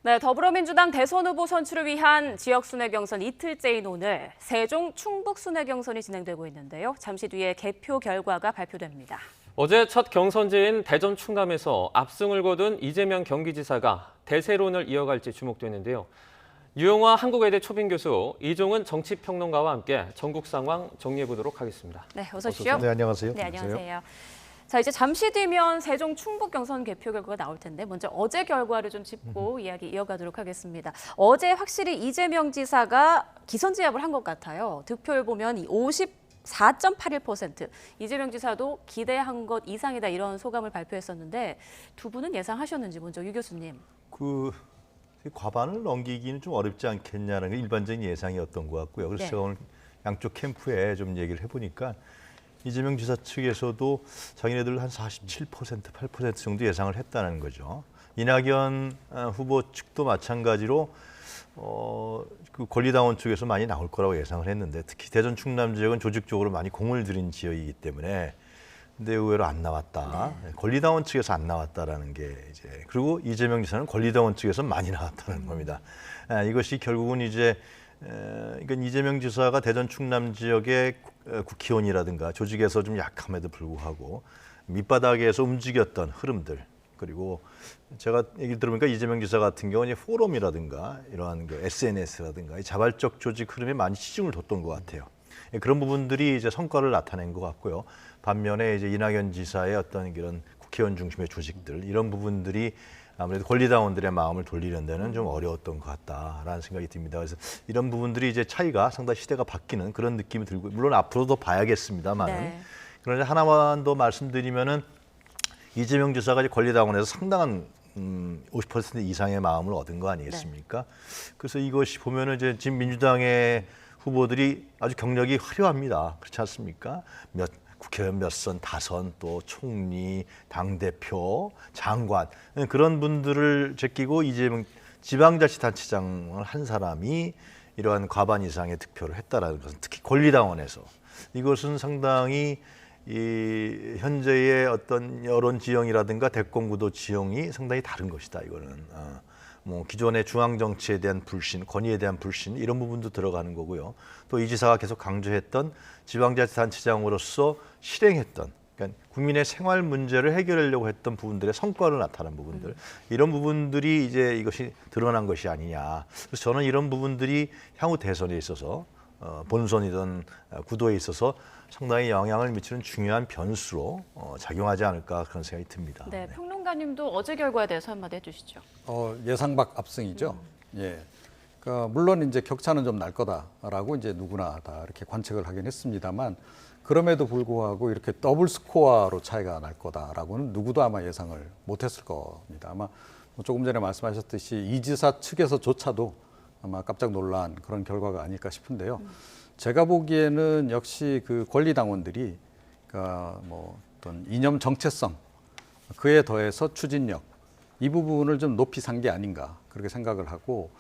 네, 더불어민주당 대선 후보 선출을 위한 지역 순회 경선 이틀째인 오늘 세종 충북 순회 경선이 진행되고 있는데요. 잠시 뒤에 개표 결과가 발표됩니다. 어제 첫 경선지인 대전 충남에서 압승을 거둔 이재명 경기지사가 대세론을 이어갈지 주목되는데요. 유영화 한국외대 초빙 교수, 이종은 정치평론가와 함께 전국 상황 정리해 보도록 하겠습니다. 네, 어서 오십시오. 네, 안녕하세요. 네, 안녕하세요. 자, 이제 잠시 뒤면 세종 충북 경선 개표 결과가 나올 텐데 먼저 어제 결과를 좀 짚고 이야기 이어가도록 하겠습니다. 어제 확실히 이재명 지사가 기선제압을 한 것 같아요. 득표율 보면 54.81%. 이재명 지사도 기대한 것 이상이다 이런 소감을 발표했었는데 두 분은 예상하셨는지 먼저 유 교수님. 과반을 넘기기는 좀 어렵지 않겠냐는 게 일반적인 예상이었던 것 같고요. 그래서 네. 제가 오늘 양쪽 캠프에 좀 얘기를 해보니까 이재명 지사 측에서도 자기네들 한 47%, 8% 정도 예상을 했다는 거죠. 이낙연 후보 측도 마찬가지로 그 권리당원 쪽에서 많이 나올 거라고 예상을 했는데 특히 대전 충남 지역은 조직적으로 많이 공을 들인 지역이기 때문에 근데 의외로 안 나왔다. 네. 권리당원 측에서 안 나왔다라는 게 이제 그리고 이재명 지사는 권리당원 측에서 많이 나왔다는 겁니다. 이것이 결국은 이제 그러니까 이재명 지사가 대전 충남 지역의 국회의원이라든가 조직에서 좀 약함에도 불구하고 밑바닥에서 움직였던 흐름들 그리고 제가 얘기를 들어보니까 이재명 지사 같은 경우는 포럼이라든가 이러한 그 SNS라든가 이 자발적 조직 흐름에 많이 치중을 뒀던 것 같아요. 그런 부분들이 이제 성과를 나타낸 것 같고요. 반면에 이제 이낙연 지사의 어떤 이런 국회의원 중심의 조직들 이런 부분들이 아무래도 권리당원들의 마음을 돌리는 데는 좀 어려웠던 것 같다라는 생각이 듭니다. 그래서 이런 부분들이 이제 차이가 상당히 시대가 바뀌는 그런 느낌이 들고 물론 앞으로도 봐야겠습니다만은 네. 그런데 하나만 더 말씀드리면은 이재명 지사가 이제 권리당원에서 상당한 50% 이상의 마음을 얻은 거 아니겠습니까? 네. 그래서 이것이 보면은 이제 지금 민주당의 후보들이 아주 경력이 화려합니다. 그렇지 않습니까? 국회의원 몇 선, 다선, 또 총리, 당대표, 장관 그런 분들을 제끼고 이재명 지방자치단체장을 한 사람이 이러한 과반 이상의 득표를 했다라는 것은 특히 권리당원에서 이것은 상당히 이 현재의 어떤 여론 지형이라든가 대권구도 지형이 상당히 다른 것이다. 이거는 뭐 기존의 중앙 정치에 대한 불신, 권위에 대한 불신 이런 부분도 들어가는 거고요. 또 이 지사가 계속 강조했던 지방자치단체장으로서 실행했던 그러니까 국민의 생활 문제를 해결하려고 했던 부분들의 성과를 나타낸 부분들 이런 부분들이 이제 이것이 드러난 것이 아니냐. 그래서 저는 이런 부분들이 향후 대선에 있어서 본선이든 구도에 있어서 상당히 영향을 미치는 중요한 변수로 작용하지 않을까 그런 생각이 듭니다. 네, 평론가님도 어제 결과에 대해서 한마디 해주시죠. 예상 밖 압승이죠. 예. 그러니까 물론 이제 격차는 좀 날 거다라고 이제 누구나 다 이렇게 관측을 하긴 했습니다만 그럼에도 불구하고 이렇게 더블 스코어로 차이가 날 거다라고는 누구도 아마 예상을 못했을 겁니다. 아마 조금 전에 말씀하셨듯이 이 지사 측에서조차도 아마 깜짝 놀란 그런 결과가 아닐까 싶은데요. 제가 보기에는 역시 그 권리당원들이 그러니까 뭐 어떤 이념 정체성 그에 더해서 추진력 이 부분을 좀 높이 산 게 아닌가 그렇게 생각을 하고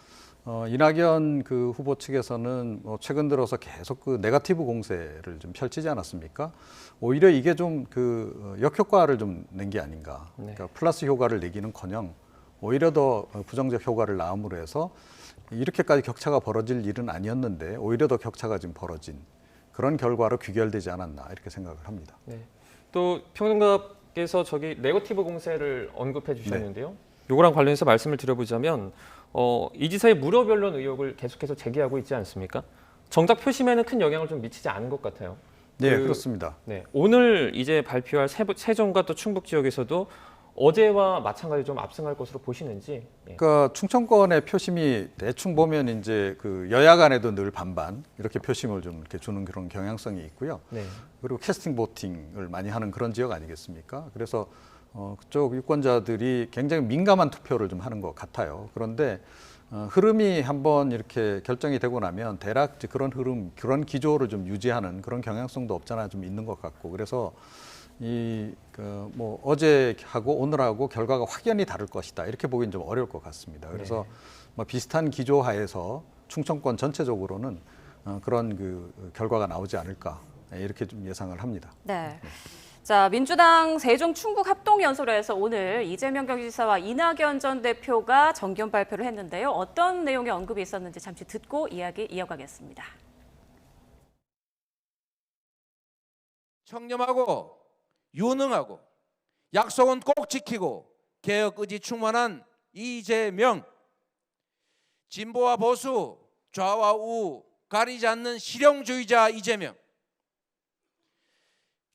이낙연 그 후보 측에서는 뭐 최근 들어서 계속 그 네거티브 공세를 좀 펼치지 않았습니까? 오히려 이게 좀 그 역효과를 좀 낸 게 아닌가. 그러니까 플러스 효과를 내기는커녕 오히려 더 부정적 효과를 낳음으로 해서 이렇게까지 격차가 벌어질 일은 아니었는데 오히려 더 격차가 지금 벌어진 그런 결과로 귀결되지 않았나 이렇게 생각을 합니다. 네. 또 평론가께서 저기 네거티브 공세를 언급해 주셨는데요. 네. 요거랑 관련해서 말씀을 드려보자면 이 지사의 무료 변론 의혹을 계속해서 제기하고 있지 않습니까? 정작 표심에는 큰 영향을 좀 미치지 않은 것 같아요. 네, 그렇습니다. 네, 오늘 이제 발표할 세종과 또 충북 지역에서도 어제와 마찬가지로 좀 압승할 것으로 보시는지. 예. 그러니까 충청권의 표심이 대충 보면 이제 그 여야 간에도 늘 반반 이렇게 표심을 좀 이렇게 주는 그런 경향성이 있고요. 네. 그리고 캐스팅 보팅을 많이 하는 그런 지역 아니겠습니까? 그래서 그쪽 유권자들이 굉장히 민감한 투표를 좀 하는 것 같아요. 그런데 흐름이 한번 이렇게 결정이 되고 나면 대략 그런 흐름, 그런 기조를 좀 유지하는 그런 경향성도 없잖아 좀 있는 것 같고 그래서 뭐 어제하고 오늘하고 결과가 확연히 다를 것이다 이렇게 보기는 좀 어려울 것 같습니다. 그래서 뭐 비슷한 기조 하에서 충청권 전체적으로는 그런 그 결과가 나오지 않을까 이렇게 좀 예상을 합니다. 네. 자, 민주당 세종 충북 합동연설회에서 오늘 이재명 경기지사와 이낙연 전 대표가 정견 발표를 했는데요. 어떤 내용의 언급이 있었는지 잠시 듣고 이야기 이어가겠습니다. 청렴하고 유능하고 약속은 꼭 지키고 개혁 의지 충만한 이재명, 진보와 보수, 좌와 우 가리지 않는 실용주의자 이재명,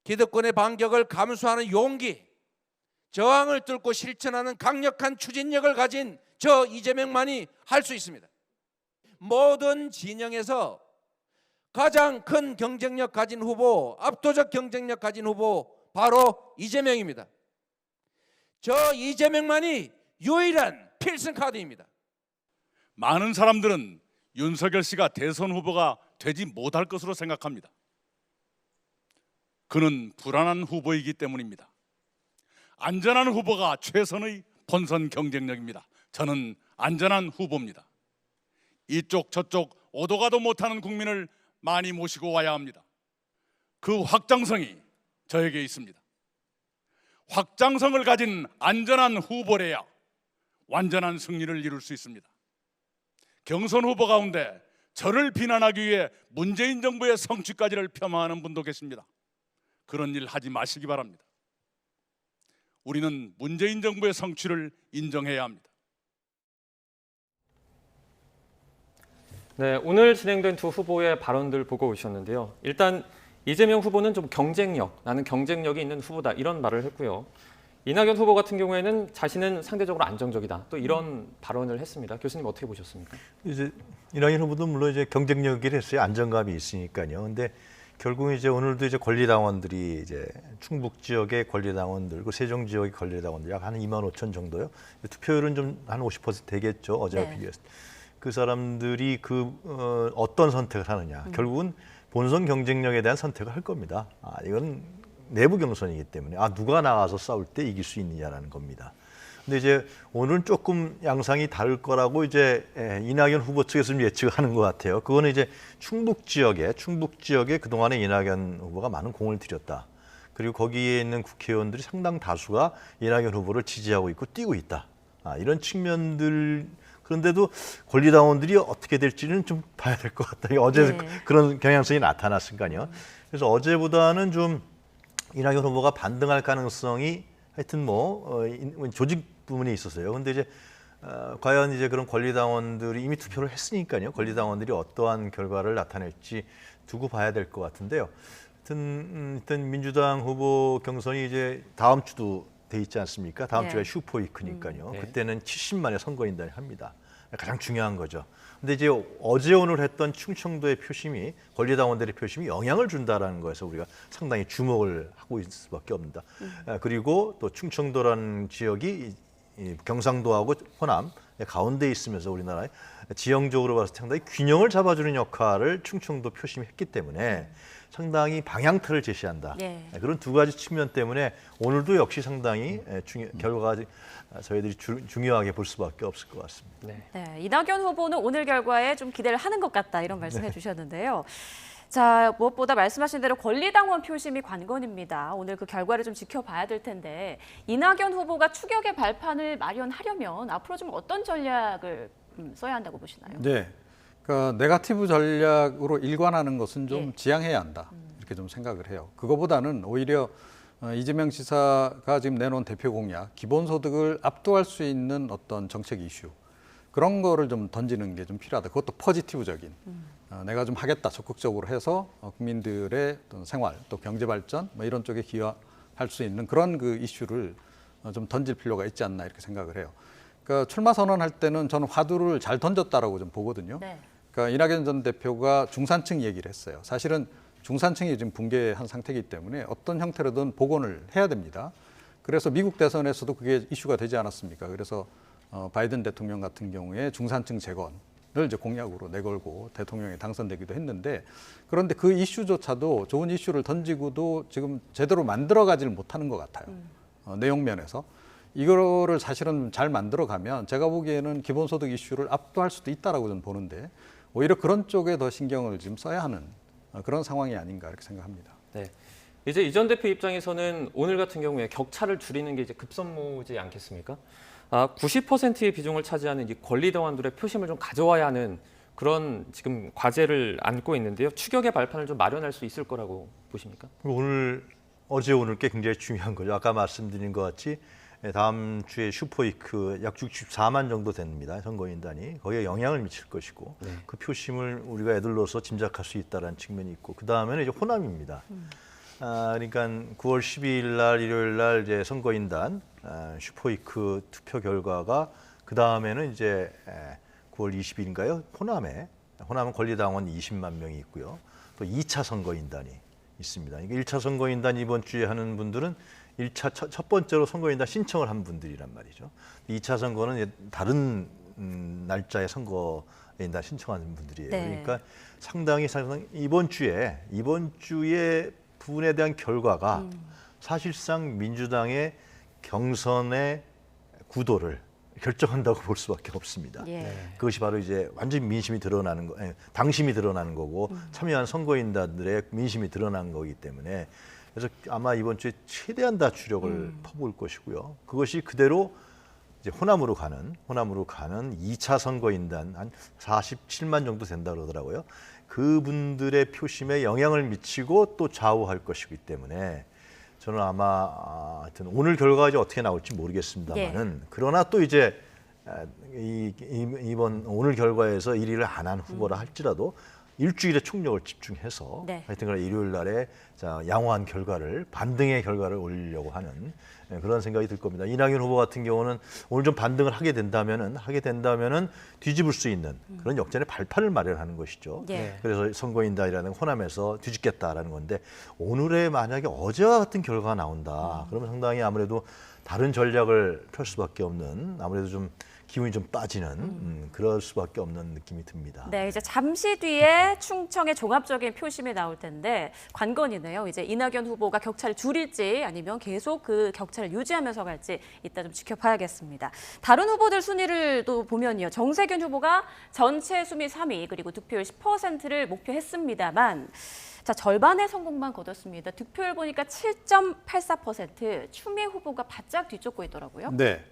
기득권의 반격을 감수하는 용기, 저항을 뚫고 실천하는 강력한 추진력을 가진 저 이재명만이 할 수 있습니다. 모든 진영에서 가장 큰 경쟁력 가진 후보, 압도적 경쟁력 가진 후보 바로 이재명입니다. 저 이재명만이 유일한 필승 카드입니다. 많은 사람들은 윤석열 씨가 대선 후보가 되지 못할 것으로 생각합니다. 그는 불안한 후보이기 때문입니다. 안전한 후보가 최선의 본선 경쟁력입니다. 저는 안전한 후보입니다. 이쪽 저쪽 오도 가도 못하는 국민을 많이 모시고 와야 합니다. 그 확장성이 저에게 있습니다. 확장성을 가진 안전한 후보래야 완전한 승리를 이룰 수 있습니다. 경선 후보 가운데 저를 비난하기 위해 문재인 정부의 성취까지를 폄하하는 분도 계십니다. 그런 일 하지 마시기 바랍니다. 우리는 문재인 정부의 성취를 인정해야 합니다. 네, 오늘 진행된 두 후보의 발언들 보고 오셨는데요. 일단 이재명 후보는 좀 경쟁력, 나는 경쟁력이 있는 후보다 이런 말을 했고요. 이낙연 후보 같은 경우에는 자신은 상대적으로 안정적이다. 또 이런 발언을 했습니다. 교수님 어떻게 보셨습니까? 이제 이낙연 후보도 물론 이제 경쟁력이라 했어요. 안정감이 있으니까요. 근데 결국 이제 오늘도 이제 권리당원들이 이제 충북 지역의 권리당원들, 그리고 세종 지역의 권리당원들 약 한 2만 5천 정도요. 투표율은 좀 한 50% 되겠죠. 어제와 네. 비교했을 때. 그 사람들이 어떤 선택을 하느냐. 결국은 본선 경쟁력에 대한 선택을 할 겁니다. 이건 내부 경선이기 때문에 누가 나가서 싸울 때 이길 수 있느냐라는 겁니다. 근데 이제 오늘은 조금 양상이 다를 거라고 이제 이낙연 후보 측에서 좀 예측하는 것 같아요. 그거는 이제 충북 지역에 그동안에 이낙연 후보가 많은 공을 들였다. 그리고 거기에 있는 국회의원들이 상당 다수가 이낙연 후보를 지지하고 있고 뛰고 있다. 이런 측면들. 그런데도 권리당원들이 어떻게 될지는 좀 봐야 될 것 같다. 어제 네. 그런 경향성이 나타났으니까요. 그래서 어제보다는 좀 이낙연 후보가 반등할 가능성이 하여튼 조직 부분에 있었어요. 근데 이제 과연 이제 그런 권리당원들이 이미 투표를 했으니까요. 권리당원들이 어떠한 결과를 나타낼지 두고 봐야 될 것 같은데요. 하여튼 민주당 후보 경선이 이제 다음 주도 돼 있지 않습니까? 다음 네. 주가 슈퍼위크니까요. 네. 그때는 70만의 선거인단이 합니다. 가장 중요한 거죠. 근데 이제 어제 오늘 했던 충청도의 표심이 권리당원들의 표심이 영향을 준다라는 거에서 우리가 상당히 주목을 하고 있을 수밖에 없습니다. 그리고 또 충청도라는 지역이 이 경상도하고 호남 가운데 있으면서 우리나라의 지형적으로 봐서 상당히 균형을 잡아주는 역할을 충청도 표심이 했기 때문에 상당히 방향틀을 제시한다. 네. 그런 두 가지 측면 때문에 오늘도 역시 상당히 결과가 저희들이 중요하게 볼 수밖에 없을 것 같습니다. 네. 네, 이낙연 후보는 오늘 결과에 좀 기대를 하는 것 같다 이런 말씀해 주셨는데요. 자, 무엇보다 말씀하신 대로 권리당원 표심이 관건입니다. 오늘 그 결과를 좀 지켜봐야 될 텐데 이낙연 후보가 추격의 발판을 마련하려면 앞으로 좀 어떤 전략을 써야 한다고 보시나요? 네. 그러니까 네거티브 전략으로 일관하는 것은 좀 예. 지양해야 한다. 이렇게 좀 생각을 해요. 그거보다는 오히려 이재명 지사가 지금 내놓은 대표 공약, 기본소득을 압도할 수 있는 어떤 정책 이슈 그런 거를 좀 던지는 게 좀 필요하다. 그것도 포지티브적인. 내가 좀 하겠다, 적극적으로 해서 국민들의 어떤 생활, 또 경제 발전 이런 쪽에 기여할 수 있는 그런 그 이슈를 좀 던질 필요가 있지 않나 이렇게 생각을 해요. 그러니까 출마 선언할 때는 저는 화두를 잘 던졌다라고 좀 보거든요. 네. 그러니까 이낙연 전 대표가 중산층 얘기를 했어요. 사실은 중산층이 지금 붕괴한 상태이기 때문에 어떤 형태로든 복원을 해야 됩니다. 그래서 미국 대선에서도 그게 이슈가 되지 않았습니까? 그래서 바이든 대통령 같은 경우에 중산층 재건을 이제 공약으로 내걸고 대통령에 당선되기도 했는데 그런데 그 이슈조차도 좋은 이슈를 던지고도 지금 제대로 만들어가지를 못하는 것 같아요. 내용 면에서. 이거를 사실은 잘 만들어가면 제가 보기에는 기본소득 이슈를 압도할 수도 있다라고 저는 보는데 오히려 그런 쪽에 더 신경을 지금 써야 하는 그런 상황이 아닌가 이렇게 생각합니다. 네. 이제 이 전 대표 입장에서는 오늘 같은 경우에 격차를 줄이는 게 이제 급선무지 않겠습니까? 90%의 비중을 차지하는 이 권리당원들의 표심을 좀 가져와야 하는 그런 지금 과제를 안고 있는데요. 추격의 발판을 좀 마련할 수 있을 거라고 보십니까? 어제 오늘 게 굉장히 중요한 거죠. 아까 말씀드린 것 같이 다음 주에 슈퍼위크 약 64만 정도 됩니다. 선거인단이 거기에 영향을 미칠 것이고 그 표심을 우리가 애들로서 짐작할 수 있다는 측면이 있고 그 다음에는 이제 호남입니다. 그러니까 9월 12일 날 일요일 날 이제 선거인단 슈퍼위크 투표 결과가 그 다음에는 이제 9월 20일인가요? 호남은 권리당원 20만 명이 있고요. 또 2차 선거인단이 있습니다. 그러니까 1차 선거인단 이번 주에 하는 분들은 1차 첫 번째로 선거인단 신청을 한 분들이란 말이죠. 2차 선거는 다른 날짜에 선거인단 신청하는 분들이에요. 네. 그러니까 상당히 이번 주에 부분에 대한 결과가 사실상 민주당의 경선의 구도를 결정한다고 볼 수밖에 없습니다. 예. 그것이 바로 이제 완전 민심이 드러나는 당심이 드러나는 거고 참여한 선거인단들의 민심이 드러난 거기 때문에 그래서 아마 이번 주에 최대한 다 주력을 퍼부을 것이고요. 그것이 그대로 이제 호남으로 가는 2차 선거인단 한 47만 정도 된다 그러더라고요. 그분들의 표심에 영향을 미치고 또 좌우할 것이기 때문에 저는 아마 하여튼 오늘 결과가 이제 어떻게 나올지 모르겠습니다만은 그러나 또 이제 이번 오늘 결과에서 1위를 안 한 후보라 할지라도 일주일에 총력을 집중해서 하여튼 간에 일요일 날에 양호한 결과를 반등의 결과를 올리려고 하는 그런 생각이 들 겁니다. 이낙연 후보 같은 경우는 오늘 좀 반등을 하게 된다면은 뒤집을 수 있는 그런 역전의 발판을 마련하는 것이죠. 그래서 선거인단이라는 호남에서 뒤집겠다라는 건데 오늘에 만약에 어제와 같은 결과가 나온다. 그러면 상당히 아무래도 다른 전략을 펼 수밖에 없는 아무래도 좀 기운이 좀 빠지는 그럴 수밖에 없는 느낌이 듭니다. 네, 이제 잠시 뒤에 충청의 종합적인 표심이 나올 텐데 관건이네요. 이제 이낙연 후보가 격차를 줄일지 아니면 계속 그 격차를 유지하면서 갈지 이따 좀 지켜봐야겠습니다. 다른 후보들 순위를 또 보면요. 정세균 후보가 전체 수미 3위 그리고 득표율 10%를 목표했습니다만 자, 절반의 성공만 거뒀습니다. 득표율 보니까 7.84%, 추미애 후보가 바짝 뒤쫓고 있더라고요. 네.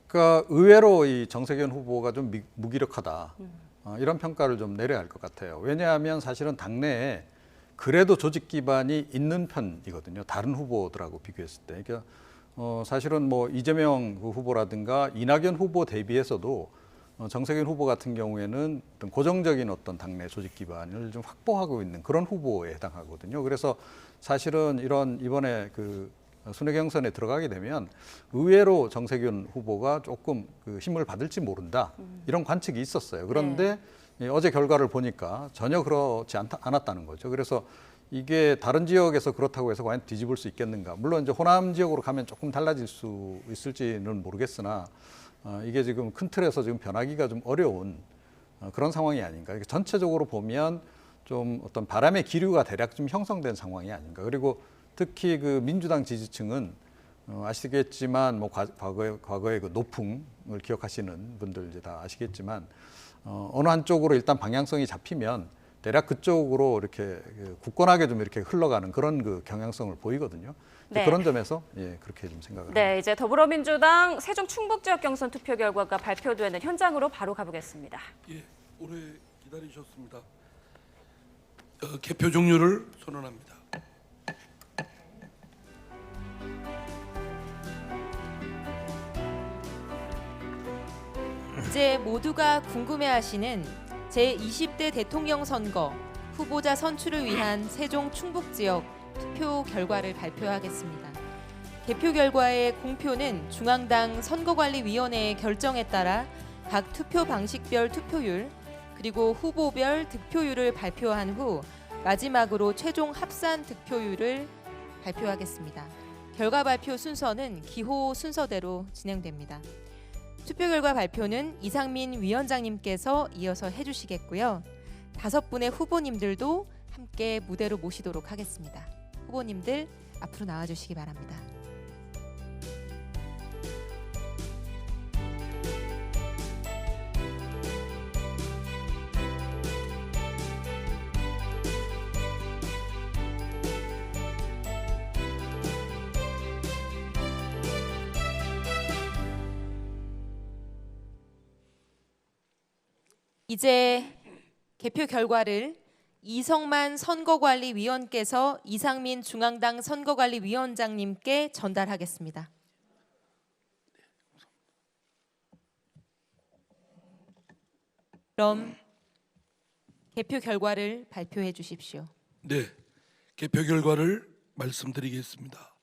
그러니까 의외로 이 정세균 후보가 좀 무기력하다. 이런 평가를 좀 내려야 할 것 같아요. 왜냐하면 사실은 당내에 그래도 조직 기반이 있는 편이거든요. 다른 후보들하고 비교했을 때. 그러니까 사실은 뭐 이재명 후보라든가 이낙연 후보 대비해서도 정세균 후보 같은 경우에는 어떤 고정적인 어떤 당내 조직 기반을 좀 확보하고 있는 그런 후보에 해당하거든요. 그래서 사실은 이번에 그 순회 경선에 들어가게 되면 의외로 정세균 후보가 조금 그 힘을 받을지 모른다 이런 관측이 있었어요. 그런데 어제 결과를 보니까 전혀 그렇지 않았다는 거죠. 그래서 이게 다른 지역에서 그렇다고 해서 과연 뒤집을 수 있겠는가? 물론 이제 호남 지역으로 가면 조금 달라질 수 있을지는 모르겠으나 이게 지금 큰 틀에서 지금 변하기가 좀 어려운 그런 상황이 아닌가. 전체적으로 보면 좀 어떤 바람의 기류가 대략 좀 형성된 상황이 아닌가. 그리고 특히 그 민주당 지지층은 아시겠지만 뭐 과거의 그 노풍을 기억하시는 분들 이제 다 아시겠지만 어느 한쪽으로 일단 방향성이 잡히면 대략 그쪽으로 이렇게 굳건하게 좀 이렇게 흘러가는 그런 그 경향성을 보이거든요. 네. 그런 점에서 그렇게 좀 생각을 합니다. 네, 이제 더불어민주당 세종 충북 지역 경선 투표 결과가 발표되는 현장으로 바로 가보겠습니다. 예, 오래 기다리셨습니다. 개표 종료를 선언합니다. 이제 모두가 궁금해하시는 제20대 대통령 선거 후보자 선출을 위한 세종 충북 지역 투표 결과를 발표하겠습니다. 개표 결과의 공표는 중앙당 선거관리위원회의 결정에 따라 각 투표 방식별 투표율 그리고 후보별 득표율을 발표한 후 마지막으로 최종 합산 득표율을 발표하겠습니다. 결과 발표 순서는 기호 순서대로 진행됩니다. 투표 결과 발표는 이상민 위원장님께서 이어서 해주시겠고요. 5분의 후보님들도 함께 무대로 모시도록 하겠습니다. 후보님들 앞으로 나와주시기 바랍니다. 이제 개표 결과를 이성만 선거관리위원께서 이상민 중앙당 선거관리위원장님께 전달하겠습니다. 그럼 개표 결과를 발표해 주십시오. 네, 개표 결과를 말씀드리겠습니다.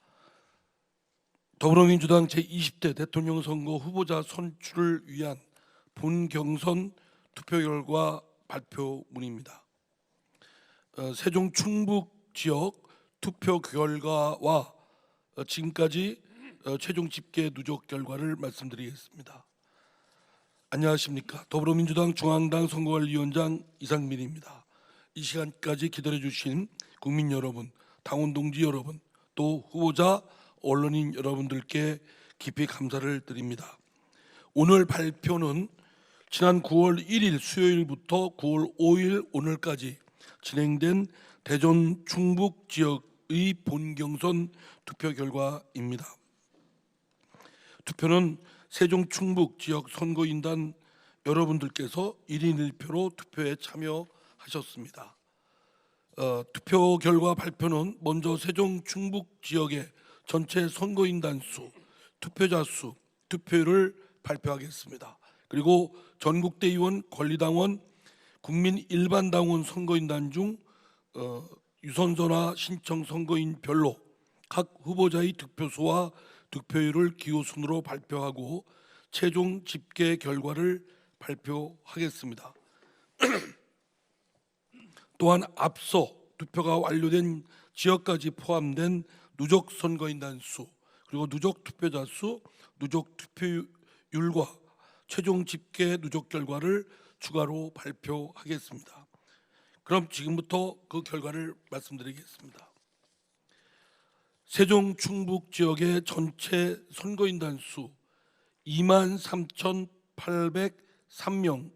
더불어민주당 제20대 대통령 선거 후보자 선출을 위한 본경선 투표 결과 발표문입니다. 세종 충북 지역 투표 결과와 지금까지 최종 집계 누적 결과를 말씀드리겠습니다. 안녕하십니까. 더불어민주당 중앙당 선거관리위원장 이상민입니다. 이 시간까지 기다려주신 국민 여러분, 당원 동지 여러분, 또 후보자, 언론인 여러분들께 깊이 감사를 드립니다. 오늘 발표는 지난 9월 1일 수요일부터 9월 5일 오늘까지 진행된 대전 충북 지역의 본경선 투표 결과입니다. 투표는 세종 충북 지역 선거인단 여러분들께서 1인 1표로 투표에 참여하셨습니다. 투표 결과 발표는 먼저 세종 충북 지역의 전체 선거인단 수, 투표자 수, 투표율을 발표하겠습니다. 그리고 전국대의원, 권리당원, 국민 일반당원 선거인단 중 유선전화 신청 선거인별로 각 후보자의 득표수와 득표율을 기호순으로 발표하고 최종 집계 결과를 발표하겠습니다. 또한 앞서 투표가 완료된 지역까지 포함된 누적 선거인단 수, 그리고 누적 투표자 수, 누적 투표율과 최종 집계 누적 결과를 추가로 발표하겠습니다. 그럼 지금부터 그 결과를 말씀드리겠습니다. 세종 충북 지역의 전체 선거인단 수 23,803명,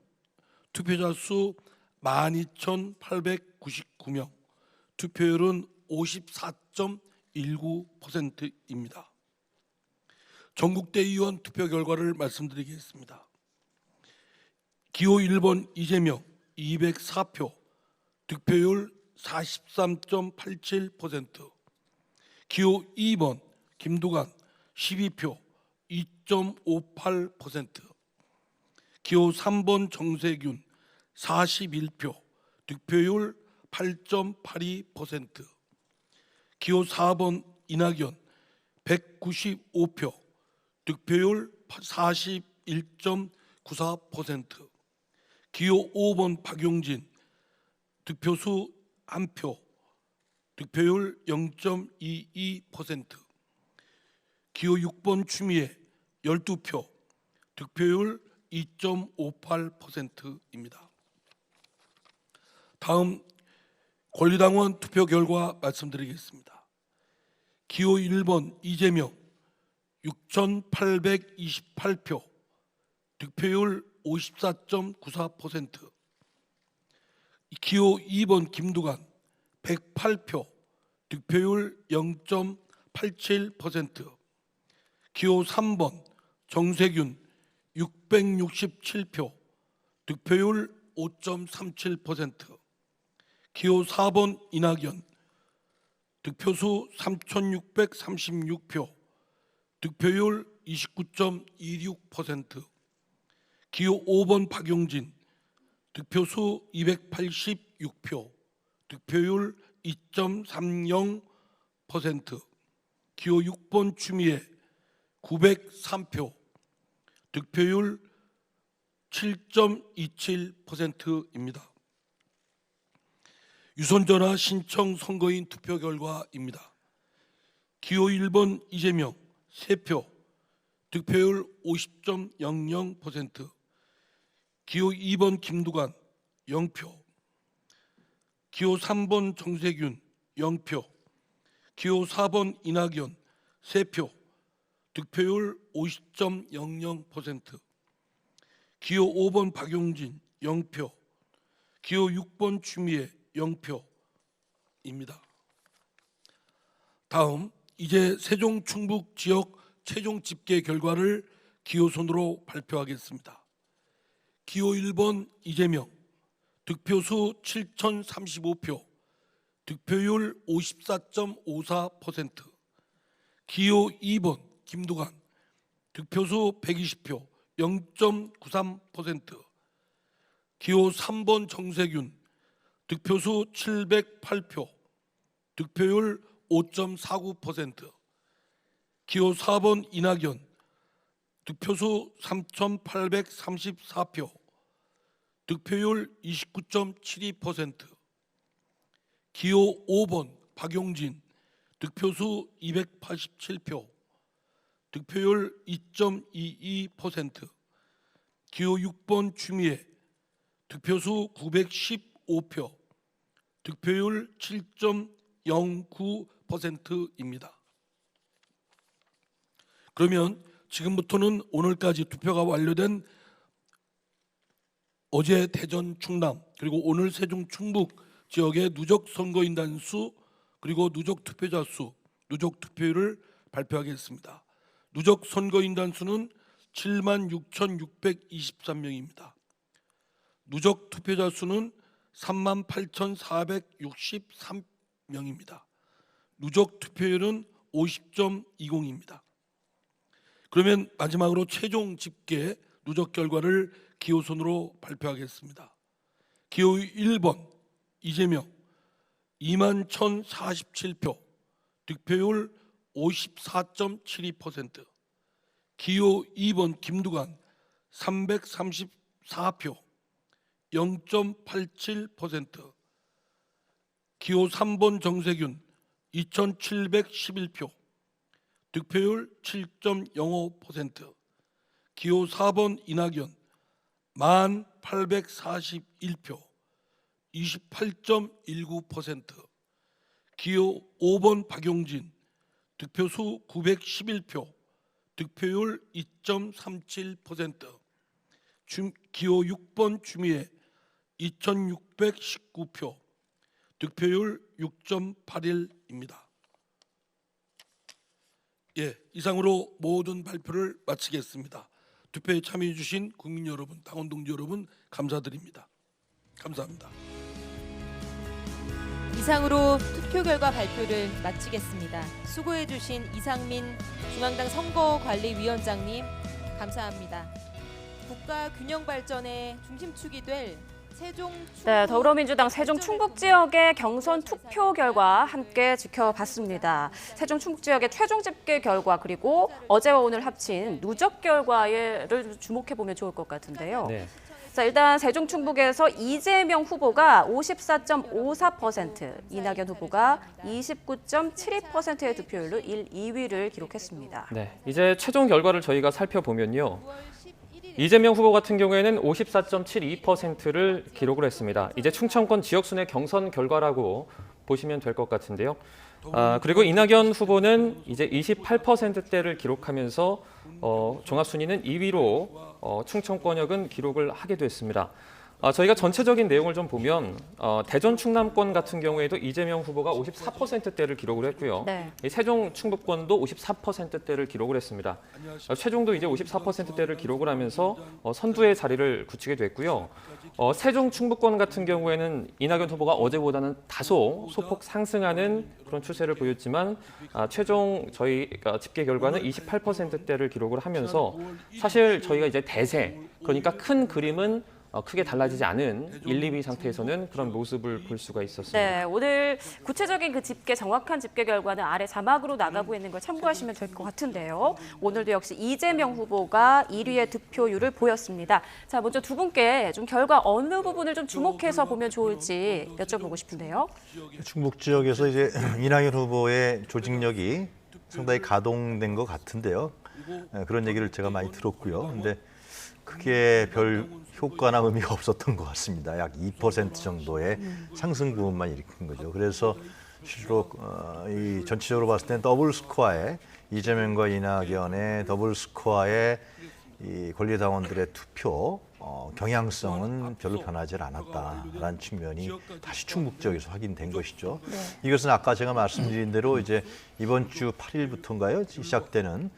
투표자 수 12,899명, 투표율은 54.19%입니다. 전국대의원 투표 결과를 말씀드리겠습니다. 기호 1번 이재명 204표, 득표율 43.87%, 기호 2번 김두관 12표 2.58%, 기호 3번 정세균 41표, 득표율 8.82%, 기호 4번 이낙연 195표, 득표율 41.94%, 기호 5번 박용진 득표수 1표, 득표율 0.22%, 기호 6번 추미애 12표, 득표율 2.58%입니다. 다음 권리당원 투표 결과 말씀드리겠습니다. 기호 1번 이재명 6,828표, 득표율 54.94%, 기호 2번 김두관 108표, 득표율 0.87%, 기호 3번 정세균 667표, 득표율 5.37%, 기호 4번 이낙연 득표수 3,636표, 득표율 29.26%, 기호 5번 박용진 득표수 286표, 득표율 2.30%, 기호 6번 추미애 903표, 득표율 7.27%입니다. 유선전화 신청 선거인 투표 결과입니다. 기호 1번 이재명 3표, 득표율 50.00%, 기호 2번 김두관 0표, 기호 3번 정세균 0표, 기호 4번 이낙연 3표, 득표율 50.00%, 기호 5번 박용진 0표, 기호 6번 추미애 0표입니다. 다음 이제 세종 충북 지역 최종 집계 결과를 기호순으로 발표하겠습니다. 기호 1번 이재명, 득표수 7,035표, 득표율 54.54%. 기호 2번 김두관, 득표수 120표, 0.93%. 기호 3번 정세균, 득표수 708표, 득표율 5.49%. 기호 4번 이낙연, 득표수 3,834표, 득표율 29.72%. 기호 5번 박용진, 득표수 287표, 득표율 2.22%. 기호 6번 추미애, 득표수 915표, 득표율 7.09%입니다. 그러면 지금부터는 오늘까지 투표가 완료된 어제 대전 충남 그리고 오늘 세종 충북 지역의 누적 선거인단 수 그리고 누적 투표자 수, 누적 투표율을 발표하겠습니다. 누적 선거인단 수는 76,623명입니다. 누적 투표자 수는 38,463명입니다. 누적 투표율은 50.20입니다. 그러면 마지막으로 최종 집계 누적 결과를 기호순으로 발표하겠습니다. 기호 1번 이재명 21,047표, 득표율 54.72%. 기호 2번 김두관 334표, 0.87%. 기호 3번 정세균 2,711표, 득표율 7.05%. 기호 4번 이낙연 1841표, 28.19%. 기호 5번 박용진 득표수 911표, 득표율 2.37%. 기호 6번 추미애 2619표, 득표율 6.81입니다. 예, 이상으로 모든 발표를 마치겠습니다. 투표에 참여해 주신 국민 여러분, 당원 동지 여러분 감사드립니다. 감사합니다. 이상으로 투표 결과 발표를 마치겠습니다. 수고해 주신 이상민 중앙당 선거관리위원장님 감사합니다. 국가 균형 발전의 중심축이 될 세종 충북 네, 더불어민주당 세종 충북 지역의 경선 투표 결과 함께 지켜봤습니다. 세종 충북 지역의 최종 집계 결과 그리고 어제와 오늘 합친 누적 결과를 주목해보면 좋을 것 같은데요. 네. 자, 일단 세종 충북에서 이재명 후보가 54.54%, 이낙연 후보가 29.72%의 득표율로 1, 2위를 기록했습니다. 네, 이제 최종 결과를 저희가 살펴보면요. 이재명 후보 같은 경우에는 54.72%를 기록을 했습니다. 이제 충청권 지역순회 경선 결과라고 보시면 될 것 같은데요. 그리고 이낙연 후보는 이제 28%대를 기록하면서 종합순위는 2위로 충청권역은 기록을 하게 됐습니다. 저희가 전체적인 내용을 좀 보면 대전 충남권 같은 경우에도 이재명 후보가 54%대를 기록을 했고요. 네. 이 세종 충북권도 54%대를 기록을 했습니다. 최종도 이제 54%대를 기록을 하면서 선두의 자리를 굳히게 됐고요. 세종 충북권 같은 경우에는 이낙연 후보가 어제보다는 다소 소폭 상승하는 그런 추세를 보였지만 최종 저희가 집계 결과는 28%대를 기록을 하면서 사실 저희가 이제 대세, 그러니까 큰 그림은 크게 달라지지 않은 1, 2위 상태에서는 그런 모습을 볼 수가 있었습니다. 네, 오늘 구체적인 그 집계, 정확한 집계 결과는 아래 자막으로 나가고 있는 걸 참고하시면 될 것 같은데요. 오늘도 역시 이재명 후보가 1위의 득표율을 보였습니다. 자, 먼저 두 분께 좀 결과 어느 부분을 좀 주목해서 보면 좋을지 여쭤보고 싶은데요. 충북 지역에서 이제 이낙연 후보의 조직력이 상당히 가동된 것 같은데요. 그런 얘기를 제가 많이 들었고요. 근데 크게 별 효과나 의미가 없었던 것 같습니다. 약 2% 정도의 상승 부분만 일으킨 거죠. 그래서 실제로 이 전체적으로 봤을 땐 더블 스코어에 이재명과 이낙연의 더블 스코어에 이 권리당원들의 투표 경향성은 별로 변하지 않았다라는 측면이 다시 충북 지역에서 확인된 것이죠. 이것은 아까 제가 말씀드린 대로 이제 이번 주 8일부터인가요? 시작되는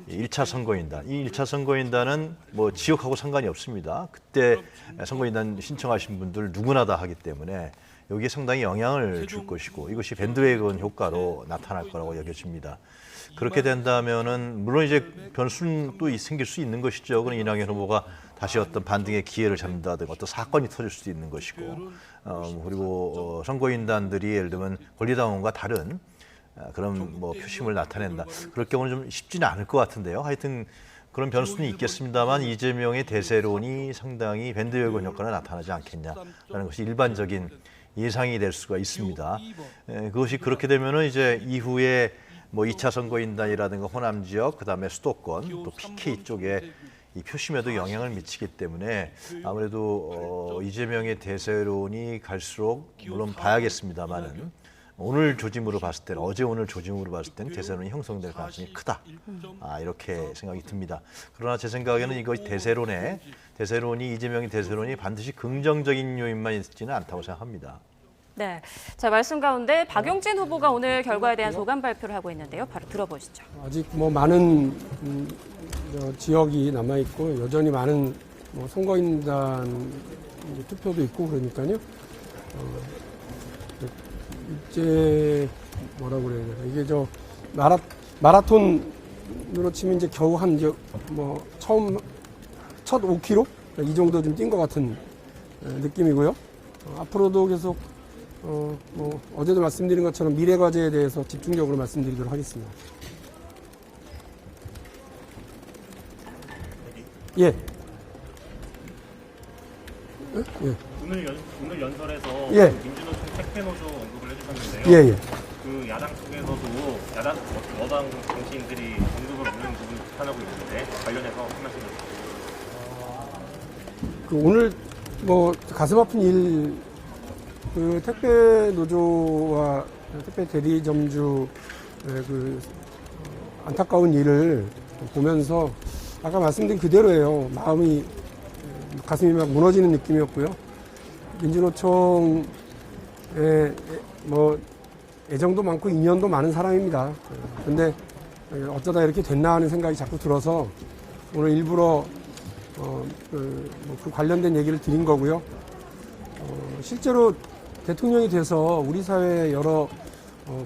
1차 선거인단. 이 1차 선거인단은 뭐 지역하고 상관이 없습니다. 그때 선거인단 신청하신 분들 누구나 다 하기 때문에 여기에 상당히 영향을 줄 것이고 이것이 밴드웨건 효과로 나타날 거라고 여겨집니다. 그렇게 된다면은 물론 이제 변수는 또 생길 수 있는 것이죠. 그건 이낙연 후보가 다시 어떤 반등의 기회를 잡는다든가 어떤 사건이 터질 수도 있는 것이고 그리고 선거인단들이 예를 들면 권리당원과 다른 그런 뭐 표심을 나타낸다. 그럴 경우는 좀 쉽지는 않을 것 같은데요. 하여튼 그런 변수는 있겠습니다만 이재명의 대세론이 상당히 밴드웨건 효과가 나타나지 않겠냐라는 것이 일반적인 예상이 될 수가 있습니다. 그것이 그렇게 되면은 이제 이후에 뭐 2차 선거인단이라든가 호남 지역, 그다음에 수도권, 또 PK 쪽에 이 표심에도 영향을 미치기 때문에 아무래도 이재명의 대세론이 갈수록 물론 봐야겠습니다만은 오늘 조짐으로 봤을 때는 어제 오늘 조짐으로 봤을 때는 대세론이 형성될 가능성이 크다. 이렇게 생각이 듭니다. 그러나 제 생각에는 이거 대세론이 이재명의 대세론이 반드시 긍정적인 요인만 있지는 않다고 생각합니다. 네, 자 말씀 가운데 박용진 후보가 오늘 결과에 대한 소감 발표를 하고 있는데요. 바로 들어보시죠. 아직 뭐 많은 지역이 남아 있고 여전히 많은 뭐 선거인단 투표도 있고 그러니까요. 이제 뭐라고 그래야 되나 이게 저 마라톤으로 치면 이제 겨우 한 이제 뭐 처음 첫 5km 이 정도 좀 뛴 것 같은 느낌이고요. 앞으로도 계속 뭐 어제도 말씀드린 것처럼 미래 과제에 대해서 집중적으로 말씀드리도록 하겠습니다. 예. 예. 오늘 연설에서 예. 민주노총 택배노조 언급을 해주셨는데요. 예, 예. 그 야당 쪽에서도 여당 정치인들이 언급을 없는 부분을 비판하고 있는데 관련해서 한 말씀 해주세요. 그 오늘 뭐 가슴 아픈 일, 그 택배 노조와 택배 대리점주 그 안타까운 일을 보면서 아까 말씀드린 그대로예요. 마음이 가슴이 막 무너지는 느낌이었고요. 민주노총에 뭐 애정도 많고 인연도 많은 사람입니다. 근데 어쩌다 이렇게 됐나 하는 생각이 자꾸 들어서 오늘 일부러 그 관련된 얘기를 드린 거고요. 실제로 대통령이 돼서 우리 사회 여러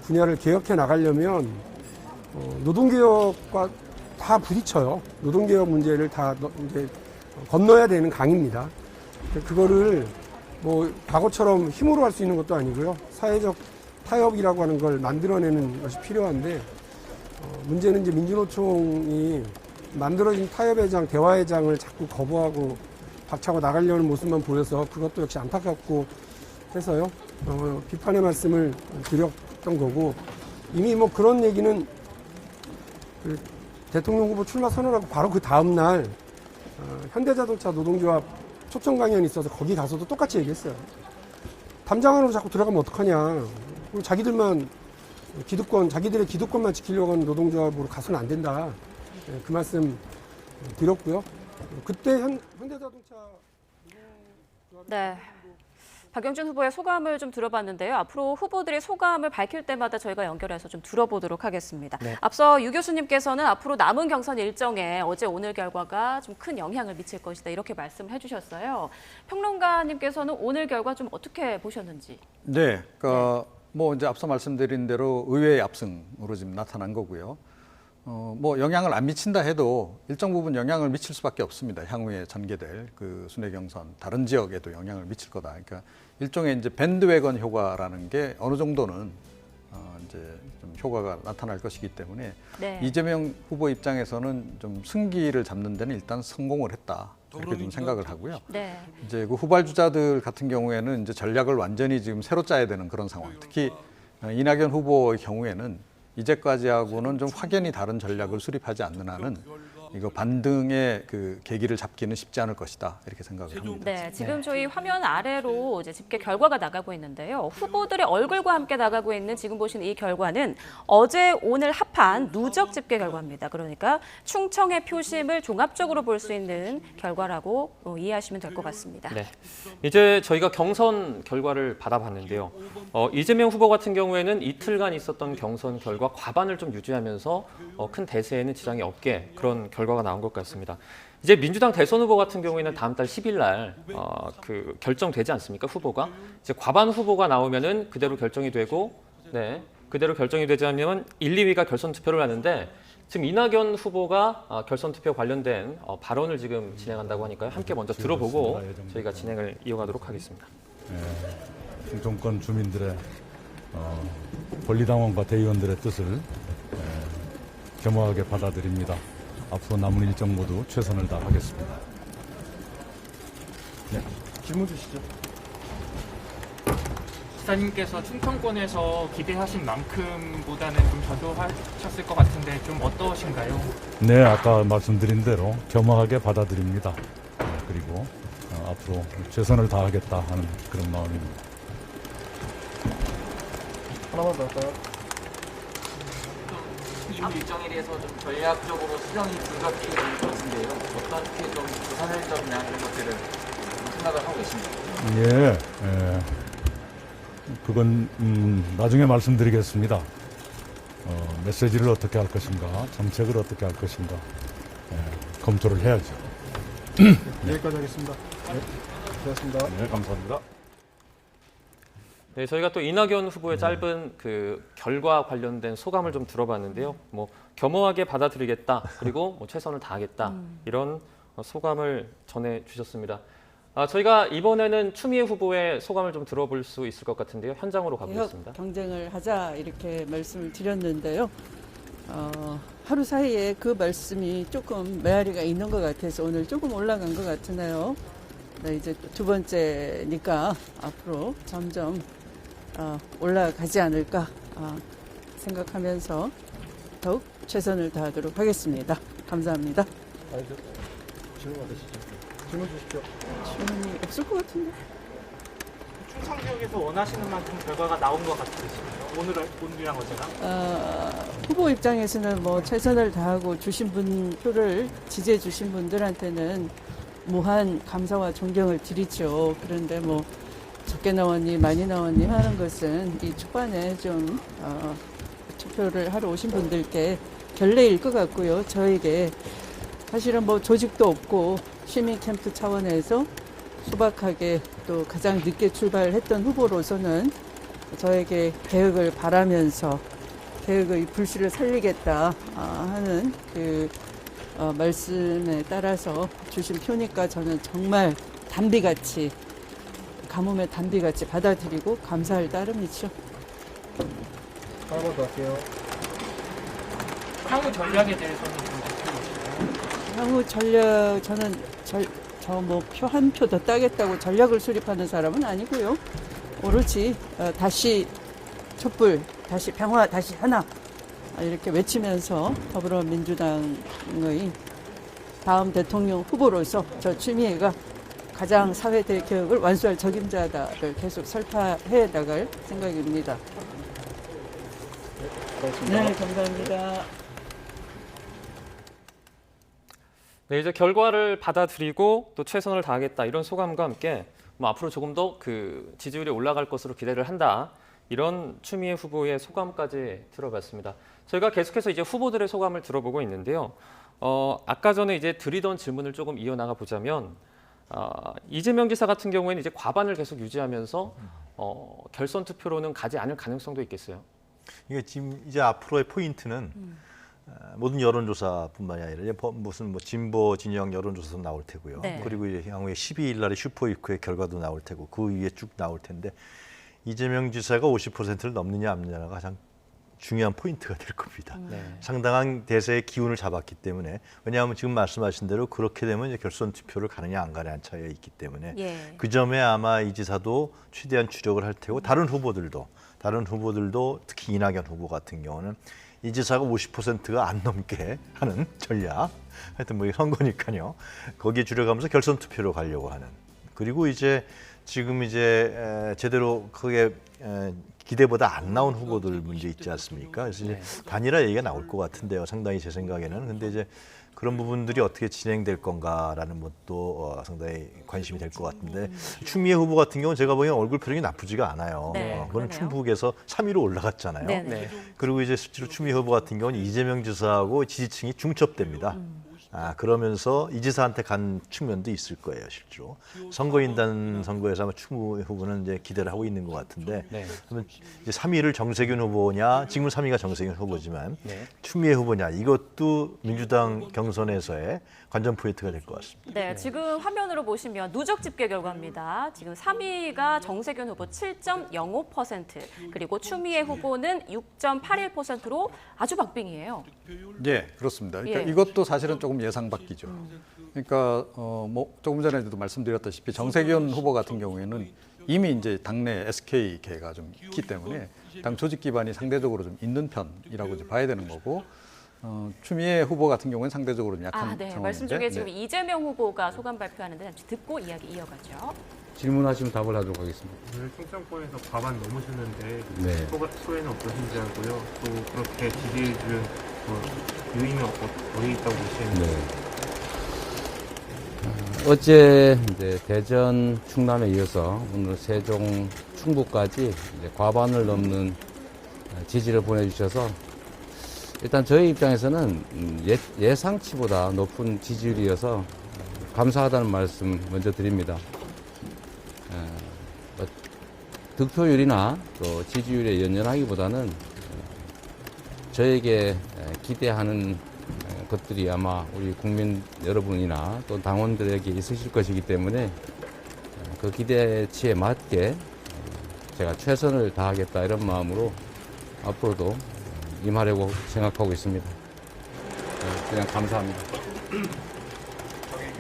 분야를 개혁해 나가려면 노동개혁과 다 부딪혀요. 노동개혁 문제를 다 이제 건너야 되는 강입니다. 그거를 뭐 과거처럼 힘으로 할 수 있는 것도 아니고요. 사회적 타협이라고 하는 걸 만들어내는 것이 필요한데 문제는 이제 민주노총이 만들어진 타협의 장, 대화의 장을 자꾸 거부하고 박차고 나가려는 모습만 보여서 그것도 역시 안타깝고 해서요. 비판의 말씀을 드렸던 거고 이미 뭐 그런 얘기는 그 대통령 후보 출마 선언하고 바로 그 다음 날 현대자동차 노동조합 초청 강연이 있어서 거기 가서도 똑같이 얘기했어요. 담장 안으로 자꾸 들어가면 어떡하냐. 자기들만 자기들의 기득권만 지키려고 하는 노동조합으로 가서는 안 된다. 그 말씀 드렸고요. 그때 현대자동차 네. 박용진 후보의 소감을 좀 들어봤는데요. 앞으로 후보들의 소감을 밝힐 때마다 저희가 연결해서 좀 들어보도록 하겠습니다. 네. 앞서 유 교수님께서는 앞으로 남은 경선 일정에 어제 오늘 결과가 좀 큰 영향을 미칠 것이다 이렇게 말씀을 해주셨어요. 평론가님께서는 오늘 결과 좀 어떻게 보셨는지? 네, 그러니까 뭐 이제 앞서 말씀드린 대로 의외의 압승으로 지금 나타난 거고요. 뭐 영향을 안 미친다 해도 일정 부분 영향을 미칠 수밖에 없습니다. 향후에 전개될 그 순회 경선 다른 지역에도 영향을 미칠 거다. 그러니까 일종의 이제 밴드웨건 효과라는 게 어느 정도는 이제 좀 효과가 나타날 것이기 때문에 네. 이재명 후보 입장에서는 좀 승기를 잡는 데는 일단 성공을 했다. 이렇게 좀 생각을 하고요. 네. 이제 그 후발주자들 같은 경우에는 이제 전략을 완전히 지금 새로 짜야 되는 그런 상황. 특히 이낙연 후보의 경우에는 이제까지하고는 좀 확연히 다른 전략을 수립하지 않는 한은 이거 반등의 그 계기를 잡기는 쉽지 않을 것이다 이렇게 생각을 합니다. 네, 지금 저희 화면 아래로 이제 집계 결과가 나가고 있는데요. 후보들의 얼굴과 함께 나가고 있는 지금 보시는 이 결과는 어제 오늘 합한 누적 집계 결과입니다. 그러니까 충청의 표심을 종합적으로 볼 수 있는 결과라고 이해하시면 될 것 같습니다. 네, 이제 저희가 경선 결과를 받아봤는데요. 이재명 후보 같은 경우에는 이틀간 있었던 경선 결과 과반을 좀 유지하면서 큰 대세에는 지장이 없게 그런 결과가 나온 것 같습니다. 이제 민주당 대선 후보 같은 경우에는 다음 달 10일 날 그 결정되지 않습니까? 후보가 이제 과반 후보가 나오면은 그대로 결정이 되고, 네, 그대로 결정이 되지 않으면 1, 2위가 결선 투표를 하는데 지금 이낙연 후보가 결선 투표 관련된 발언을 지금 진행한다고 하니까요. 함께 먼저 들어보고 저희가 진행을 이어가도록 하겠습니다. 충청권 주민들의 권리당원과 대의원들의 뜻을 겸허하게 받아들입니다. 앞으로 남은 일정 모두 최선을 다하겠습니다. 네, 질문 주시죠. 지사님께서 충청권에서 기대하신 만큼보다는 좀 저조하셨을 것 같은데 좀 어떠신가요? 네, 아까 말씀드린 대로 겸허하게 받아들입니다. 그리고 앞으로 최선을 다하겠다 하는 그런 마음입니다. 하나만 더 할까요? 수십 일정에 대해서 좀 전략적으로 수정이 불가피할 것 같은데요. 어떻게 좀 개선할 점이나 이런 것들을 생각을 하고 계십니까? 예, 그건 나중에 말씀드리겠습니다. 메시지를 어떻게 할 것인가, 정책을 어떻게 할 것인가 검토를 해야죠. 여기까지 하겠습니다. 네, 고맙습니다. 네, 감사합니다. 네, 저희가 또 이낙연 후보의 짧은 그 결과 관련된 소감을 좀 들어봤는데요. 뭐 겸허하게 받아들이겠다, 그리고 뭐 최선을 다하겠다 이런 소감을 전해 주셨습니다. 저희가 이번에는 추미애 후보의 소감을 좀 들어볼 수 있을 것 같은데요. 현장으로 가보겠습니다. 경쟁을 하자 이렇게 말씀을 드렸는데요. 하루 사이에 그 말씀이 조금 메아리가 있는 것 같아서 오늘 조금 올라간 것 같으네요. 네, 이제 두 번째니까 앞으로 점점 올라가지 않을까 생각하면서 더욱 최선을 다하도록 하겠습니다. 감사합니다. 질문 받으시죠. 질문 주십시오. 질문이 없을 것 같은데. 충청 지역에서 원하시는 만큼 결과가 나온 것 같으시죠? 오늘이랑 어제랑? 후보 입장에서는 뭐 최선을 다하고 주신 표를 지지해 주신 분들한테는 무한 감사와 존경을 드리죠. 그런데 뭐 적게 나왔니 많이 나왔니 하는 것은 이 초반에 좀 투표를 하러 오신 분들께 결례일 것 같고요. 저에게 사실은 뭐 조직도 없고 시민 캠프 차원에서 소박하게 또 가장 늦게 출발했던 후보로서는 저에게 개혁을 바라면서 개혁의 불씨를 살리겠다 하는 그 말씀에 따라서 주신 표니까 저는 정말 담비같이 가뭄의 담비같이 받아들이고 감사할 따름이죠. 하나만 더 할게요. 향후 전략에 대해서는 좀 어떻게 보시나요? 향후 전략 저는 저 뭐 표 한 표 더 따겠다고 전략을 수립하는 사람은 아니고요. 오로지 다시 촛불, 다시 평화, 다시 하나 이렇게 외치면서 더불어민주당의 다음 대통령 후보로서 저 추미애가 가장 사회 대개혁을 완수할 적임자다를 계속 설파해 나갈 생각입니다. 네, 감사합니다. 네, 이제 결과를 받아들이고 또 최선을 다하겠다 이런 소감과 함께 뭐 앞으로 조금 더 그 지지율이 올라갈 것으로 기대를 한다 이런 추미애 후보의 소감까지 들어봤습니다. 저희가 계속해서 이제 후보들의 소감을 들어보고 있는데요. 아까 전에 이제 드리던 질문을 조금 이어나가 보자면 이재명 지사 같은 경우에는 이제 과반을 계속 유지하면서 결선 투표로는 가지 않을 가능성도 있겠어요. 이게 지금 이제 앞으로의 포인트는 모든 여론조사뿐만이 아니라 이제 무슨 뭐 진보 진영 여론조사도 나올 테고요. 네. 그리고 이제 향후에 12일 날에 슈퍼위크의 결과도 나올 테고 그 위에 쭉 나올 텐데 이재명 지사가 50%를 넘느냐 안 넘느냐가 가장 중요한 포인트가 될 겁니다. 네. 상당한 대세의 기운을 잡았기 때문에 왜냐하면 지금 말씀하신 대로 그렇게 되면 이제 결선 투표를 가느냐 안 가느냐 차이가 있기 때문에 예. 그 점에 아마 이 지사도 최대한 추적을 할 테고 다른 후보들도 특히 이낙연 후보 같은 경우는 이 지사가 50%가 안 넘게 하는 전략. 하여튼 뭐 선거니까요. 거기에 줄여가면서 결선 투표로 가려고 하는. 그리고 이제 지금 이제 제대로 크게 기대보다 안 나온 후보들 문제 있지 않습니까? 그래서 이제 단일화 얘기가 나올 것 같은데요. 상당히 제 생각에는. 근데 이제 그런 부분들이 어떻게 진행될 건가라는 것도 상당히 관심이 될 것 같은데 추미애 후보 같은 경우는 제가 보기엔 얼굴 표정이 나쁘지가 않아요. 네, 그거는 그러네요. 충북에서 3위로 올라갔잖아요. 네네. 그리고 이제 실제로 추미애 후보 같은 경우는 이재명 지사하고 지지층이 중첩됩니다. 그러면서 이 지사한테 간 측면도 있을 거예요, 실제로. 선거인단 선거에서 아마 추미애 후보는 이제 기대를 하고 있는 것 같은데, 그러면 이제 3위를 정세균 후보냐, 지금 3위가 정세균 후보지만 추미애 후보냐, 이것도 민주당 경선에서의 관전 포인트가 될 것 같습니다. 네, 지금 화면으로 보시면 누적 집계 결과입니다. 지금 3위가 정세균 후보 7.05%, 그리고 추미애 후보는 6.81%로 아주 박빙이에요. 예, 그렇습니다. 그러니까 예. 이것도 사실은 조금 예상 밖이죠. 그러니까 뭐 조금 전에도 말씀드렸다시피 정세균 후보 같은 경우에는 이미 이제 당내 SK계가 좀 있기 때문에 당 조직 기반이 상대적으로 좀 있는 편이라고 이제 봐야 되는 거고, 추미애 후보 같은 경우는 상대적으로 좀 약한 네. 상황인데. 말씀 중에 지금 이재명 후보가 소감 발표하는데 잠시 듣고 이야기 이어가죠. 질문하시면 답을 하도록 하겠습니다. 오늘 총선권에서 과반 넘으셨는데 네. 소회는 어떠신지 하고요. 또 그렇게 지지해준 요인은 어디 있다고 보시는지. 네. 어제 이제 대전, 충남에 이어서 오늘 세종, 충북까지 이제 과반을 넘는 지지를 보내주셔서 일단 저희 입장에서는 예상치보다 높은 지지율이어서 감사하다는 말씀 먼저 드립니다. 득표율이나 또 지지율에 연연하기보다는 저에게 기대하는 것들이 아마 우리 국민 여러분이나 또 당원들에게 있으실 것이기 때문에 그 기대치에 맞게 제가 최선을 다하겠다 이런 마음으로 앞으로도 임하려고 생각하고 있습니다. 그냥 감사합니다.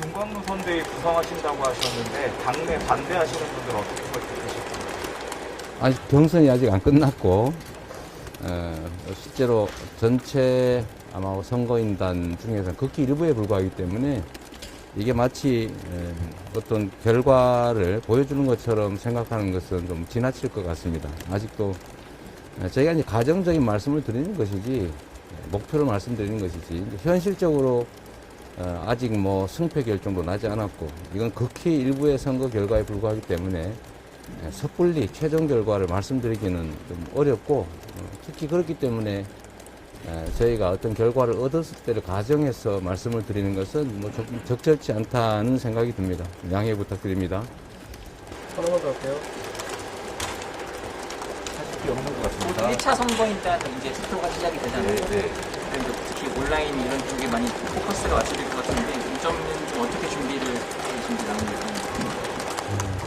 윤광로 선대위 구성하신다고 하셨는데 당내 반대하시는 분들은 어떻게 설득하실까요? 아직 경선이 아직 안 끝났고 실제로 전체 아마 선거인단 중에서 극히 일부에 불과하기 때문에 이게 마치 어떤 결과를 보여주는 것처럼 생각하는 것은 좀 지나칠 것 같습니다. 아직도 저희가 이제 가정적인 말씀을 드리는 것이지 목표를 말씀드리는 것이지 현실적으로 아직 뭐 승패 결정도 나지 않았고 이건 극히 일부의 선거 결과에 불과하기 때문에 섣불리 최종 결과를 말씀드리기는 좀 어렵고 특히 그렇기 때문에 저희가 어떤 결과를 얻었을 때를 가정해서 말씀을 드리는 것은 뭐 조금 적절치 않다는 생각이 듭니다. 양해 부탁드립니다. 하나만 더 할게요. 사실 없는 것 같습니다. 1차 선거인단 이제 투표가 시작이 되잖아요. 네. 그런데 특히 온라인 이런 쪽에 많이 포커스가 맞춰질 것 같은데 이 점은 좀 어떻게 준비를 하신지 나옵니다.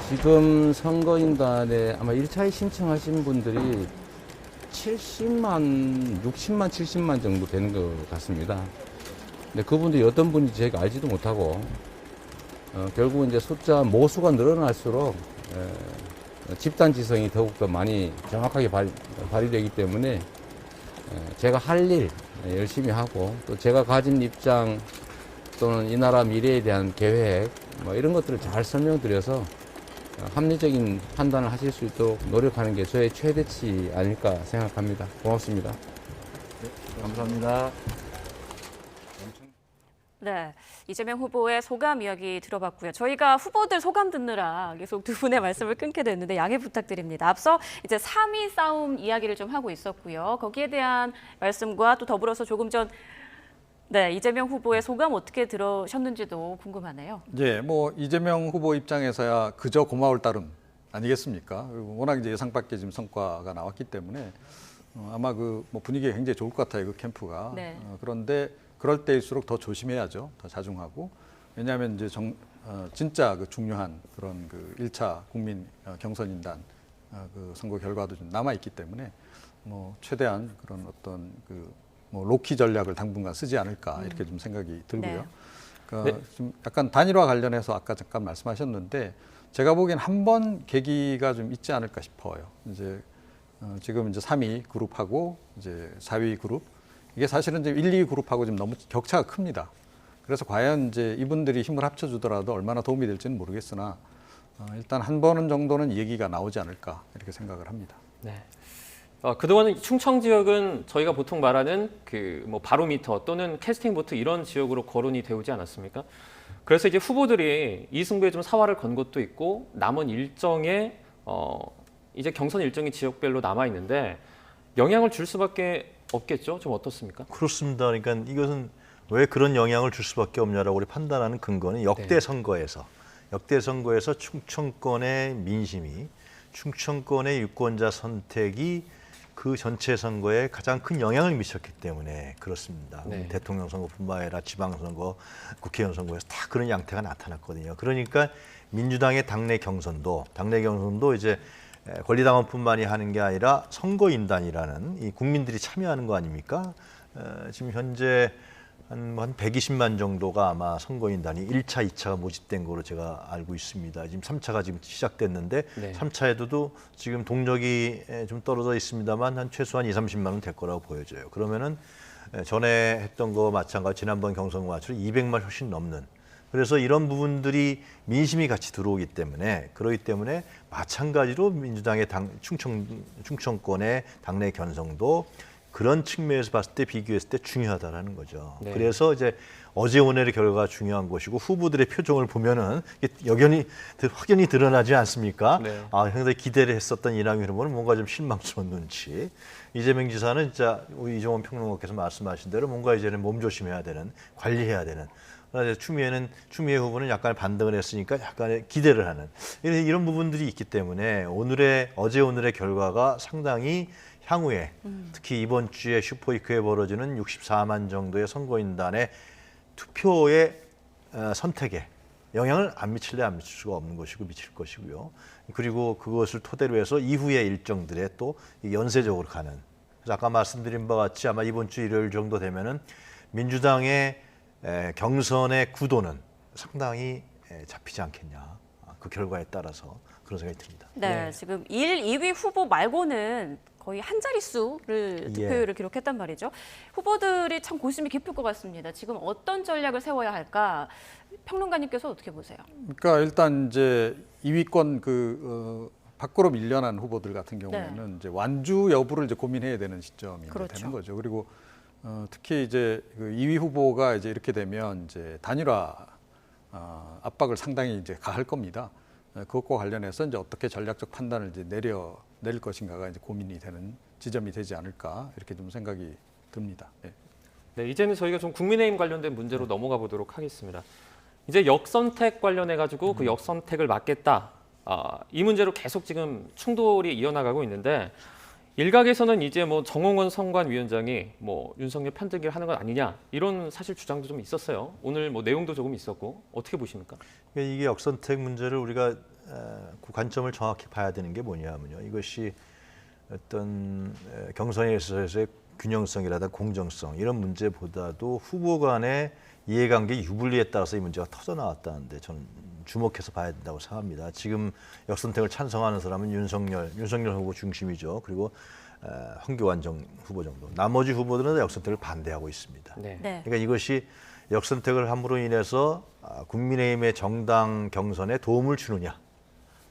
지금 선거인단에 아마 1차에 신청하신 분들이 70만, 60만, 70만 정도 되는 것 같습니다. 근데 그분들이 어떤 분인지 저희가 알지도 못하고, 결국 이제 모수가 늘어날수록, 집단 지성이 더욱더 많이 정확하게 발휘되기 때문에, 제가 할 일 열심히 하고, 또 제가 가진 입장 또는 이 나라 미래에 대한 계획, 뭐 이런 것들을 잘 설명드려서, 합리적인 판단을 하실 수 있도록 노력하는 게 저의 최대치 아닐까 생각합니다. 고맙습니다. 네, 감사합니다. 네, 이재명 후보의 소감 이야기 들어봤고요. 저희가 후보들 소감 듣느라 계속 두 분의 말씀을 끊게 됐는데 양해 부탁드립니다. 앞서 이제 3위 싸움 이야기를 좀 하고 있었고요. 거기에 대한 말씀과 또 더불어서 조금 전 이재명 후보의 소감 어떻게 들으셨는지도 궁금하네요. 예, 뭐 이재명 후보 입장에서야 그저 고마울 따름 아니겠습니까? 그리고 워낙 이제 예상 밖의 지금 성과가 나왔기 때문에 아마 그 뭐 분위기가 굉장히 좋을 것 같아요, 그 캠프가. 네. 그런데 그럴 때일수록 더 조심해야죠, 더 자중하고. 왜냐하면 이제 진짜 그 중요한 그런 그 1차 국민 경선인단 그 선거 결과도 좀 남아 있기 때문에 뭐 최대한 그런 어떤 뭐 로키 전략을 당분간 쓰지 않을까 이렇게 좀 생각이 들고요. 네. 그러니까 좀 약간 단일화 관련해서 아까 잠깐 말씀하셨는데 제가 보기엔 한 번 계기가 좀 있지 않을까 싶어요. 이제 지금 이제 3위 그룹하고 이제 4위 그룹 이게 사실은 이제 1, 2위 그룹하고 좀 너무 격차가 큽니다. 그래서 과연 이제 이분들이 힘을 합쳐주더라도 얼마나 도움이 될지는 모르겠으나 일단 한 번 정도는 얘기가 나오지 않을까 이렇게 생각을 합니다. 네. 그동안 충청 지역은 저희가 보통 말하는 그 뭐 바로미터 또는 캐스팅 보트 이런 지역으로 거론이 되오지 않았습니까? 그래서 이제 후보들이 이 승부에 좀 사활을 건 것도 있고 남은 일정에 이제 경선 일정이 지역별로 남아 있는데 영향을 줄 수밖에 없겠죠? 좀 어떻습니까? 그렇습니다. 그러니까 이것은 왜 그런 영향을 줄 수밖에 없냐라고 우리 판단하는 근거는 역대 선거에서 충청권의 민심이 충청권의 유권자 선택이 그 전체 선거에 가장 큰 영향을 미쳤기 때문에 그렇습니다. 네. 대통령 선거뿐만 아니라 지방선거, 국회의원 선거에서 다 그런 양태가 나타났거든요. 그러니까 민주당의 당내 경선도 이제 권리당원뿐만이 하는 게 아니라 선거인단이라는 이 국민들이 참여하는 거 아닙니까? 지금 현재 한 120만 정도가 아마 선거인단이 1차, 2차가 모집된 거로 제가 알고 있습니다. 지금 3차가 지금 시작됐는데 네. 3차에도 지금 동력이 좀 떨어져 있습니다만 한 최소한 20-30만 원 될 거라고 보여져요. 그러면은 전에 했던 거 마찬가지 지난번 경선과 마찬가지로 200만 훨씬 넘는 그래서 이런 부분들이 민심이 같이 들어오기 때문에 그렇기 때문에 마찬가지로 민주당의 충청권의 당내 견성도 그런 측면에서 봤을 때 비교했을 때 중요하다라는 거죠. 네. 그래서 이제 어제 오늘의 결과가 중요한 것이고 후보들의 표정을 보면은 확연히 드러나지 않습니까? 네. 상당히 기대를 했었던 이낙연 후보는 뭔가 좀 실망스러운 눈치. 이재명 지사는 진짜 우리 이종원 평론가께서 말씀하신 대로 뭔가 이제는 몸조심해야 되는, 관리해야 되는. 추미애 후보는 약간 반등을 했으니까 약간의 기대를 하는 이런 부분들이 있기 때문에 어제 오늘의 결과가 상당히 향후에 특히 이번 주에 슈퍼위크에 벌어지는 64만 정도의 선거인단의 투표의 선택에 영향을 안 미칠 수가 없는 것이고 미칠 것이고요. 그리고 그것을 토대로 해서 이후의 일정들에 또 연쇄적으로 가는. 그래서 아까 말씀드린 바와 같이 아마 이번 주 일요일 정도 되면은 민주당의 경선의 구도는 상당히 잡히지 않겠냐. 그 결과에 따라서 그런 생각이 듭니다. 네, 지금 1, 2위 후보 말고는 거의 한 자릿수를 득표율을 기록했단 말이죠. 후보들이 참 고심이 깊을 것 같습니다. 지금 어떤 전략을 세워야 할까? 평론가님께서 어떻게 보세요? 그러니까 일단 이제 2위권 밖으로 밀려난 후보들 같은 경우에는 이제 완주 여부를 이제 고민해야 되는 시점이 되는 거죠. 그리고 특히 이제 그 2위 후보가 이제 이렇게 되면 이제 단일화 압박을 상당히 이제 가할 겁니다. 그것과 관련해서 이제 어떻게 전략적 판단을 이제 내릴 것인가가 이제 고민이 되는 지점이 되지 않을까 이렇게 좀 생각이 듭니다. 네, 이제는 저희가 좀 국민의힘 관련된 문제로 넘어가 보도록 하겠습니다. 이제 역선택 관련해 가지고 그 역선택을 막겠다. 이 문제로 계속 지금 충돌이 이어나가고 있는데 일각에서는 이제 뭐 정홍원 선관위원장이 뭐 윤석열 편들기를 하는 건 아니냐 이런 사실 주장도 좀 있었어요. 오늘 뭐 내용도 조금 있었고 어떻게 보십니까? 이게 역선택 문제를 우리가 그 관점을 정확히 봐야 되는 게 뭐냐면요. 이것이 어떤 경선에 있어서의 균형성이라든가 공정성 이런 문제보다도 후보 간의 이해관계 유불리에 따라서 이 문제가 터져 나왔다는데 저는 주목해서 봐야 된다고 생각합니다. 지금 역선택을 찬성하는 사람은 윤석열 후보 중심이죠. 그리고 황교안 후보 정도. 나머지 후보들은 역선택을 반대하고 있습니다. 네. 그러니까 이것이 역선택을 함으로 인해서 국민의힘의 정당 경선에 도움을 주느냐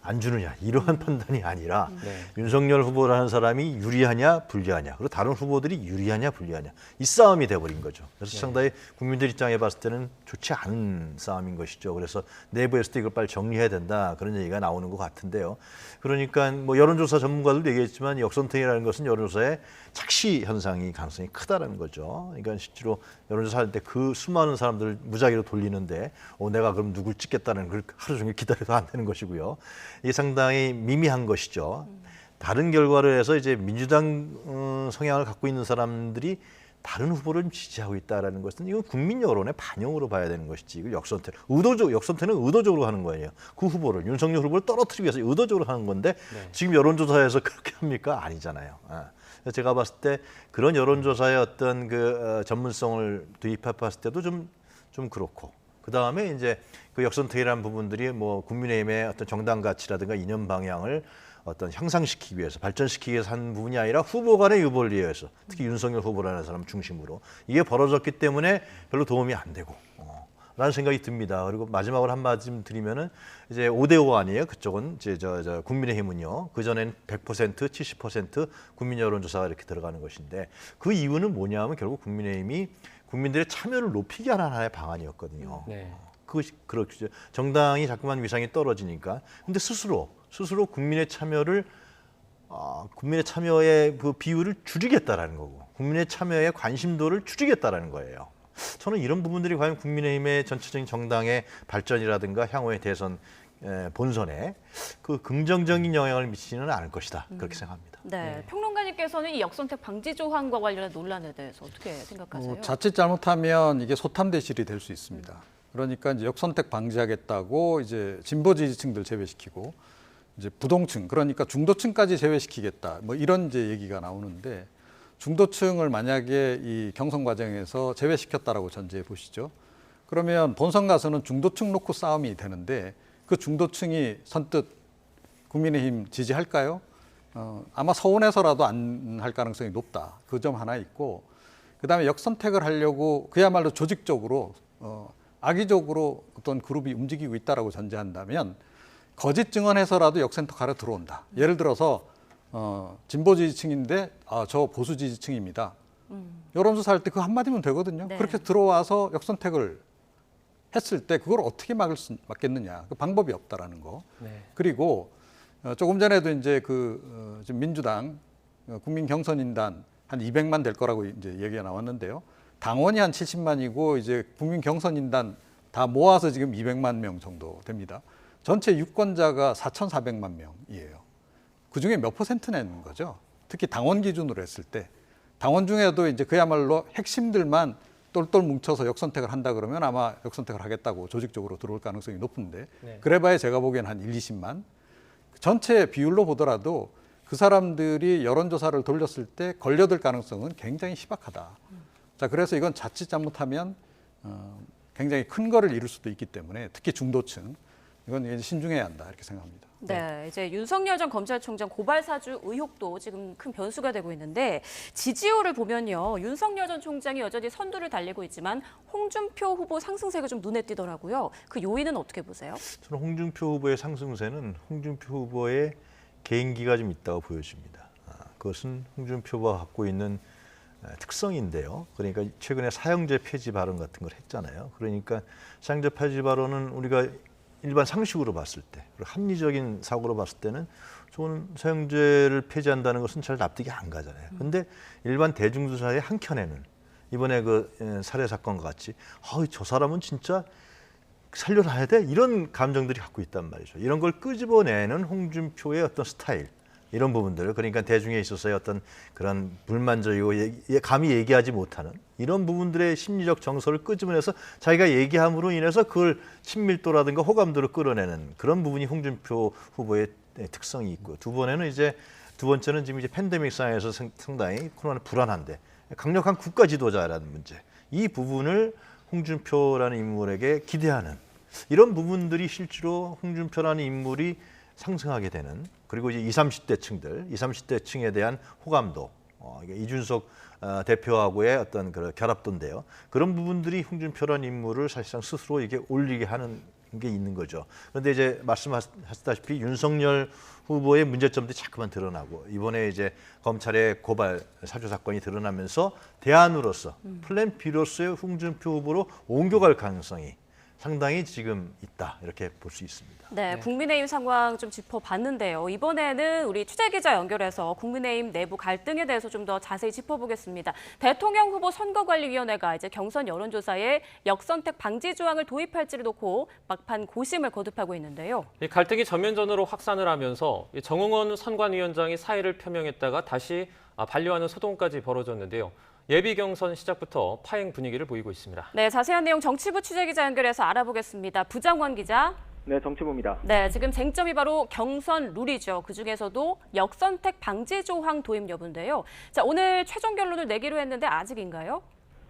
안 주느냐 이러한 판단이 아니라 윤석열 후보라는 사람이 유리하냐 불리하냐 그리고 다른 후보들이 유리하냐 불리하냐 이 싸움이 돼버린 거죠. 그래서 상당히 국민들 입장에 봤을 때는 좋지 않은 싸움인 것이죠. 그래서 내부에서도 이걸 빨리 정리해야 된다 그런 얘기가 나오는 것 같은데요. 그러니까 뭐 여론조사 전문가들도 얘기했지만 역선택이라는 것은 여론조사의 착시 현상이 가능성이 크다라는 거죠. 그러니까 실제로 여론조사 할 때 그 수많은 사람들을 무작위로 돌리는데 내가 그럼 누굴 찍겠다는 걸 하루 종일 기다려도 안 되는 것이고요. 이게 상당히 미미한 것이죠. 다른 결과를 해서 이제 민주당 성향을 갖고 있는 사람들이 다른 후보를 지지하고 있다라는 것은 이건 국민 여론의 반영으로 봐야 되는 것이지. 이거 역선택은 의도적으로 하는 거예요. 그 후보를 윤석열 후보를 떨어뜨리기 위해서 의도적으로 하는 건데 지금 여론조사에서 그렇게 합니까? 아니잖아요. 제가 봤을 때 그런 여론조사의 어떤 그 전문성을 도입해 봤을 때도 좀 그렇고 그 다음에 이제 그 역선택이라는 부분들이 뭐 국민의힘의 어떤 정당 가치라든가 이념 방향을 어떤 향상시키기 위해서 발전시키기 위해서 한 부분이 아니라 후보 간의 유보를 위해서 특히 윤석열 후보라는 사람 중심으로 이게 벌어졌기 때문에 별로 도움이 안 되고 라는 생각이 듭니다. 그리고 마지막으로 한마디 드리면은 이제 5대5 아니에요. 그쪽은 이제 저 국민의힘은요. 그전엔 100%, 70% 국민 여론조사가 이렇게 들어가는 것인데 그 이유는 뭐냐면 결국 국민의힘이 국민들의 참여를 높이기 위한 하나의 방안이었거든요. 네. 그것이 그렇죠. 정당이 자꾸만 위상이 떨어지니까. 근데 스스로 국민의 참여를 국민의 참여의 그 비율을 줄이겠다라는 거고 국민의 참여의 관심도를 줄이겠다라는 거예요. 저는 이런 부분들이 과연 국민의힘의 전체적인 정당의 발전이라든가 향후의 대선 본선에 그 긍정적인 영향을 미치지는 않을 것이다. 그렇게 생각합니다. 네, 평론가님께서는 이 역선택 방지 조항과 관련한 논란에 대해서 어떻게 생각하세요? 자칫 잘못하면 이게 소탐대실이 될 수 있습니다. 그러니까 이제 역선택 방지하겠다고 이제 진보 지지층들 제외시키고 이제 부동층 그러니까 중도층까지 제외시키겠다. 뭐 이런 이제 얘기가 나오는데 중도층을 만약에 이 경선 과정에서 제외시켰다라고 전제해 보시죠. 그러면 본선 가서는 중도층 놓고 싸움이 되는데 그 중도층이 선뜻 국민의힘 지지할까요? 아마 서운해서라도 안 할 가능성이 높다. 그 점 하나 있고 그다음에 역선택을 하려고 그야말로 조직적으로 악의적으로 어떤 그룹이 움직이고 있다라고 전제한다면 거짓 증언해서라도 역선택하러 들어온다. 예를 들어서 진보 지지층인데 저 보수 지지층입니다. 여론조사 할 때 그 한마디면 되거든요. 네. 그렇게 들어와서 역선택을 했을 때 그걸 어떻게 막겠느냐. 그 방법이 없다라는 거. 네. 그리고 조금 전에도 이제 지금 민주당 국민 경선인단 한 200만 될 거라고 이제 얘기가 나왔는데요. 당원이 한 70만이고 이제 국민 경선인단 다 모아서 지금 200만 명 정도 됩니다. 전체 유권자가 4,400만 명이에요. 그중에 몇 퍼센트 내는 거죠. 특히 당원 기준으로 했을 때 당원 중에도 이제 그야말로 핵심들만 똘똘 뭉쳐서 역선택을 한다 그러면 아마 역선택을 하겠다고 조직적으로 들어올 가능성이 높은데 네. 그래봐야 제가 보기엔 한 1, 20만 전체 비율로 보더라도 그 사람들이 여론조사를 돌렸을 때 걸려들 가능성은 굉장히 희박하다. 자, 그래서 이건 자칫 잘못하면 굉장히 큰 거를 이룰 수도 있기 때문에 특히 중도층 이건 신중해야 한다 이렇게 생각합니다. 네, 이제 윤석열 전 검찰총장 고발 사주 의혹도 지금 큰 변수가 되고 있는데 지지율을 보면요. 윤석열 전 총장이 여전히 선두를 달리고 있지만 홍준표 후보 상승세가 좀 눈에 띄더라고요. 그 요인은 어떻게 보세요? 저는 홍준표 후보의 상승세는 홍준표 후보의 개인기가 좀 있다고 보여집니다. 그것은 홍준표 후보가 갖고 있는 특성인데요. 그러니까 최근에 사형제 폐지 발언 같은 걸 했잖아요. 그러니까 사형제 폐지 발언은 우리가 일반 상식으로 봤을 때, 그리고 합리적인 사고로 봤을 때는 저는 사형제를 폐지한다는 것은 잘 납득이 안 가잖아요. 근데 일반 대중조사의 한켠에는 이번에 그 살해 사건과 같이 저 사람은 진짜 살려놔야 돼? 이런 감정들이 갖고 있단 말이죠. 이런 걸 끄집어내는 홍준표의 어떤 스타일, 이런 부분들, 그러니까 대중에 있어서의 어떤 그런 불만적이고 감히 얘기하지 못하는 이런 부분들의 심리적 정서를 끄집어내서 자기가 얘기함으로 인해서 그걸 친밀도라든가 호감도를 끌어내는 그런 부분이 홍준표 후보의 특성이 있고 두 번째는 지금 이제 팬데믹 상황에서 상당히 코로나는 불안한데 강력한 국가 지도자라는 문제, 이 부분을 홍준표라는 인물에게 기대하는 이런 부분들이 실제로 홍준표라는 인물이 상승하게 되는, 그리고 이제 20, 30대 층에 대한 호감도, 이준석 대표하고의 어떤 그 결합도인데요. 그런 부분들이 홍준표라는 인물을 사실상 스스로 이게 올리게 하는 게 있는 거죠. 그런데 이제 말씀하셨다시피 윤석열 후보의 문제점들이 자꾸만 드러나고 이번에 이제 검찰의 고발 사주 사건이 드러나면서 대안으로서 플랜 B로서의 홍준표 후보로 옮겨갈 가능성이 상당히 지금 있다, 이렇게 볼 수 있습니다. 네, 국민의힘 상황 좀 짚어봤는데요. 이번에는 우리 취재기자 연결해서 국민의힘 내부 갈등에 대해서 좀 더 자세히 짚어보겠습니다. 대통령 후보 선거관리위원회가 이제 경선 여론조사에 역선택 방지 조항을 도입할지를 놓고 막판 고심을 거듭하고 있는데요. 이 갈등이 전면전으로 확산을 하면서 정홍원 선관위원장이 사의를 표명했다가 다시 반려하는 소동까지 벌어졌는데요. 예비 경선 시작부터 파행 분위기를 보이고 있습니다. 네, 자세한 내용 정치부 취재기자 연결해서 알아보겠습니다. 부장원 기자. 네, 정치부입니다. 네, 지금 쟁점이 바로 경선 룰이죠. 그중에서도 역선택 방지 조항 도입 여부인데요. 자, 오늘 최종 결론을 내기로 했는데 아직인가요?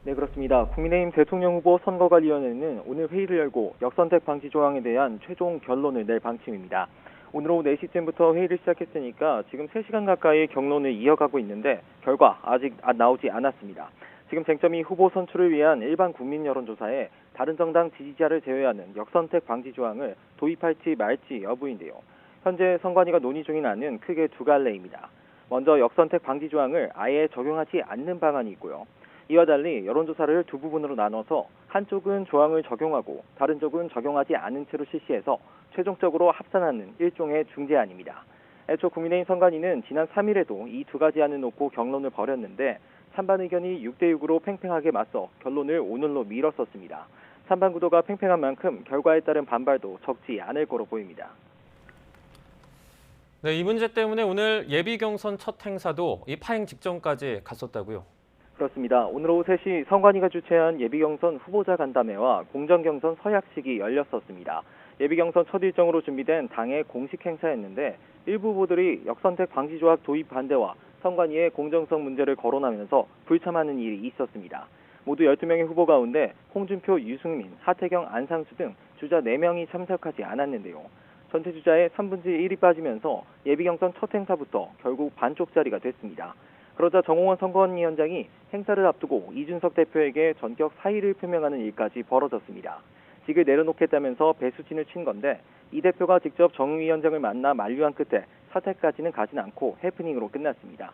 네, 그렇습니다. 국민의힘 대통령 후보 선거관리위원회는 오늘 회의를 열고 역선택 방지 조항에 대한 최종 결론을 낼 방침입니다. 오늘 오후 4시쯤부터 회의를 시작했으니까 지금 3시간 가까이 경론을 이어가고 있는데 결과 아직 나오지 않았습니다. 지금 쟁점이 후보 선출을 위한 일반 국민 여론조사에 다른 정당 지지자를 제외하는 역선택 방지 조항을 도입할지 말지 여부인데요. 현재 선관위가 논의 중인 안은 크게 두 갈래입니다. 먼저 역선택 방지 조항을 아예 적용하지 않는 방안이 있고요. 이와 달리 여론조사를 두 부분으로 나눠서 한쪽은 조항을 적용하고 다른 쪽은 적용하지 않은 채로 실시해서 최종적으로 합산하는 일종의 중재안입니다. 애초 국민의힘 선관위는 지난 3일에도 이 두 가지 안을 놓고 경론을 벌였는데 찬반 의견이 6대6으로 팽팽하게 맞서 결론을 오늘로 미뤘었습니다. 찬반 구도가 팽팽한 만큼 결과에 따른 반발도 적지 않을 거로 보입니다. 네, 이 문제 때문에 오늘 예비 경선 첫 행사도 이 파행 직전까지 갔었다고요. 그렇습니다. 오늘 오후 3시 선관위가 주최한 예비경선 후보자 간담회와 공정경선 서약식이 열렸었습니다. 예비경선 첫 일정으로 준비된 당의 공식 행사였는데 일부 후보들이 역선택 방지 조항 도입 반대와 선관위의 공정성 문제를 거론하면서 불참하는 일이 있었습니다. 모두 12명의 후보 가운데 홍준표, 유승민, 하태경, 안상수 등 주자 4명이 참석하지 않았는데요. 전체 주자의 3분의 1이 빠지면서 예비경선 첫 행사부터 결국 반쪽짜리가 됐습니다. 그러자 정홍원 선관위원장이 행사를 앞두고 이준석 대표에게 전격 사의를 표명하는 일까지 벌어졌습니다. 직을 내려놓겠다면서 배수진을 친 건데 이 대표가 직접 정 위원장을 만나 만류한 끝에 사퇴까지는 가진 않고 해프닝으로 끝났습니다.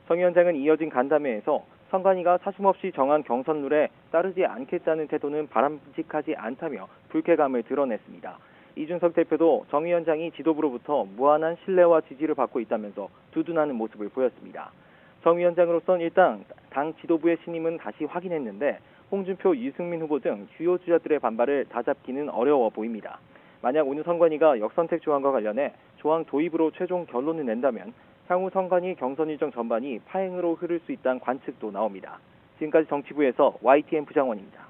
정 위원장은 이어진 간담회에서 선관위가 사심없이 정한 경선 룰에 따르지 않겠다는 태도는 바람직하지 않다며 불쾌감을 드러냈습니다. 이준석 대표도 정 위원장이 지도부로부터 무한한 신뢰와 지지를 받고 있다면서 두둔하는 모습을 보였습니다. 정 위원장으로선 일단 당 지도부의 신임은 다시 확인했는데 홍준표, 유승민 후보 등 주요 주자들의 반발을 다잡기는 어려워 보입니다. 만약 오늘 선관위가 역선택 조항과 관련해 조항 도입으로 최종 결론을 낸다면 향후 선관위 경선 일정 전반이 파행으로 흐를 수 있다는 관측도 나옵니다. 지금까지 정치부에서 YTN 부장원입니다.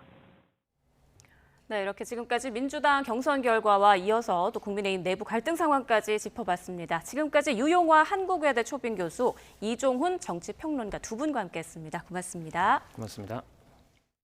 네, 이렇게 지금까지 민주당 경선 결과와 이어서 또 국민의힘 내부 갈등 상황까지 짚어봤습니다. 지금까지 유용화 한국외대 초빙 교수, 이종훈 정치평론가 두 분과 함께했습니다. 고맙습니다. 고맙습니다.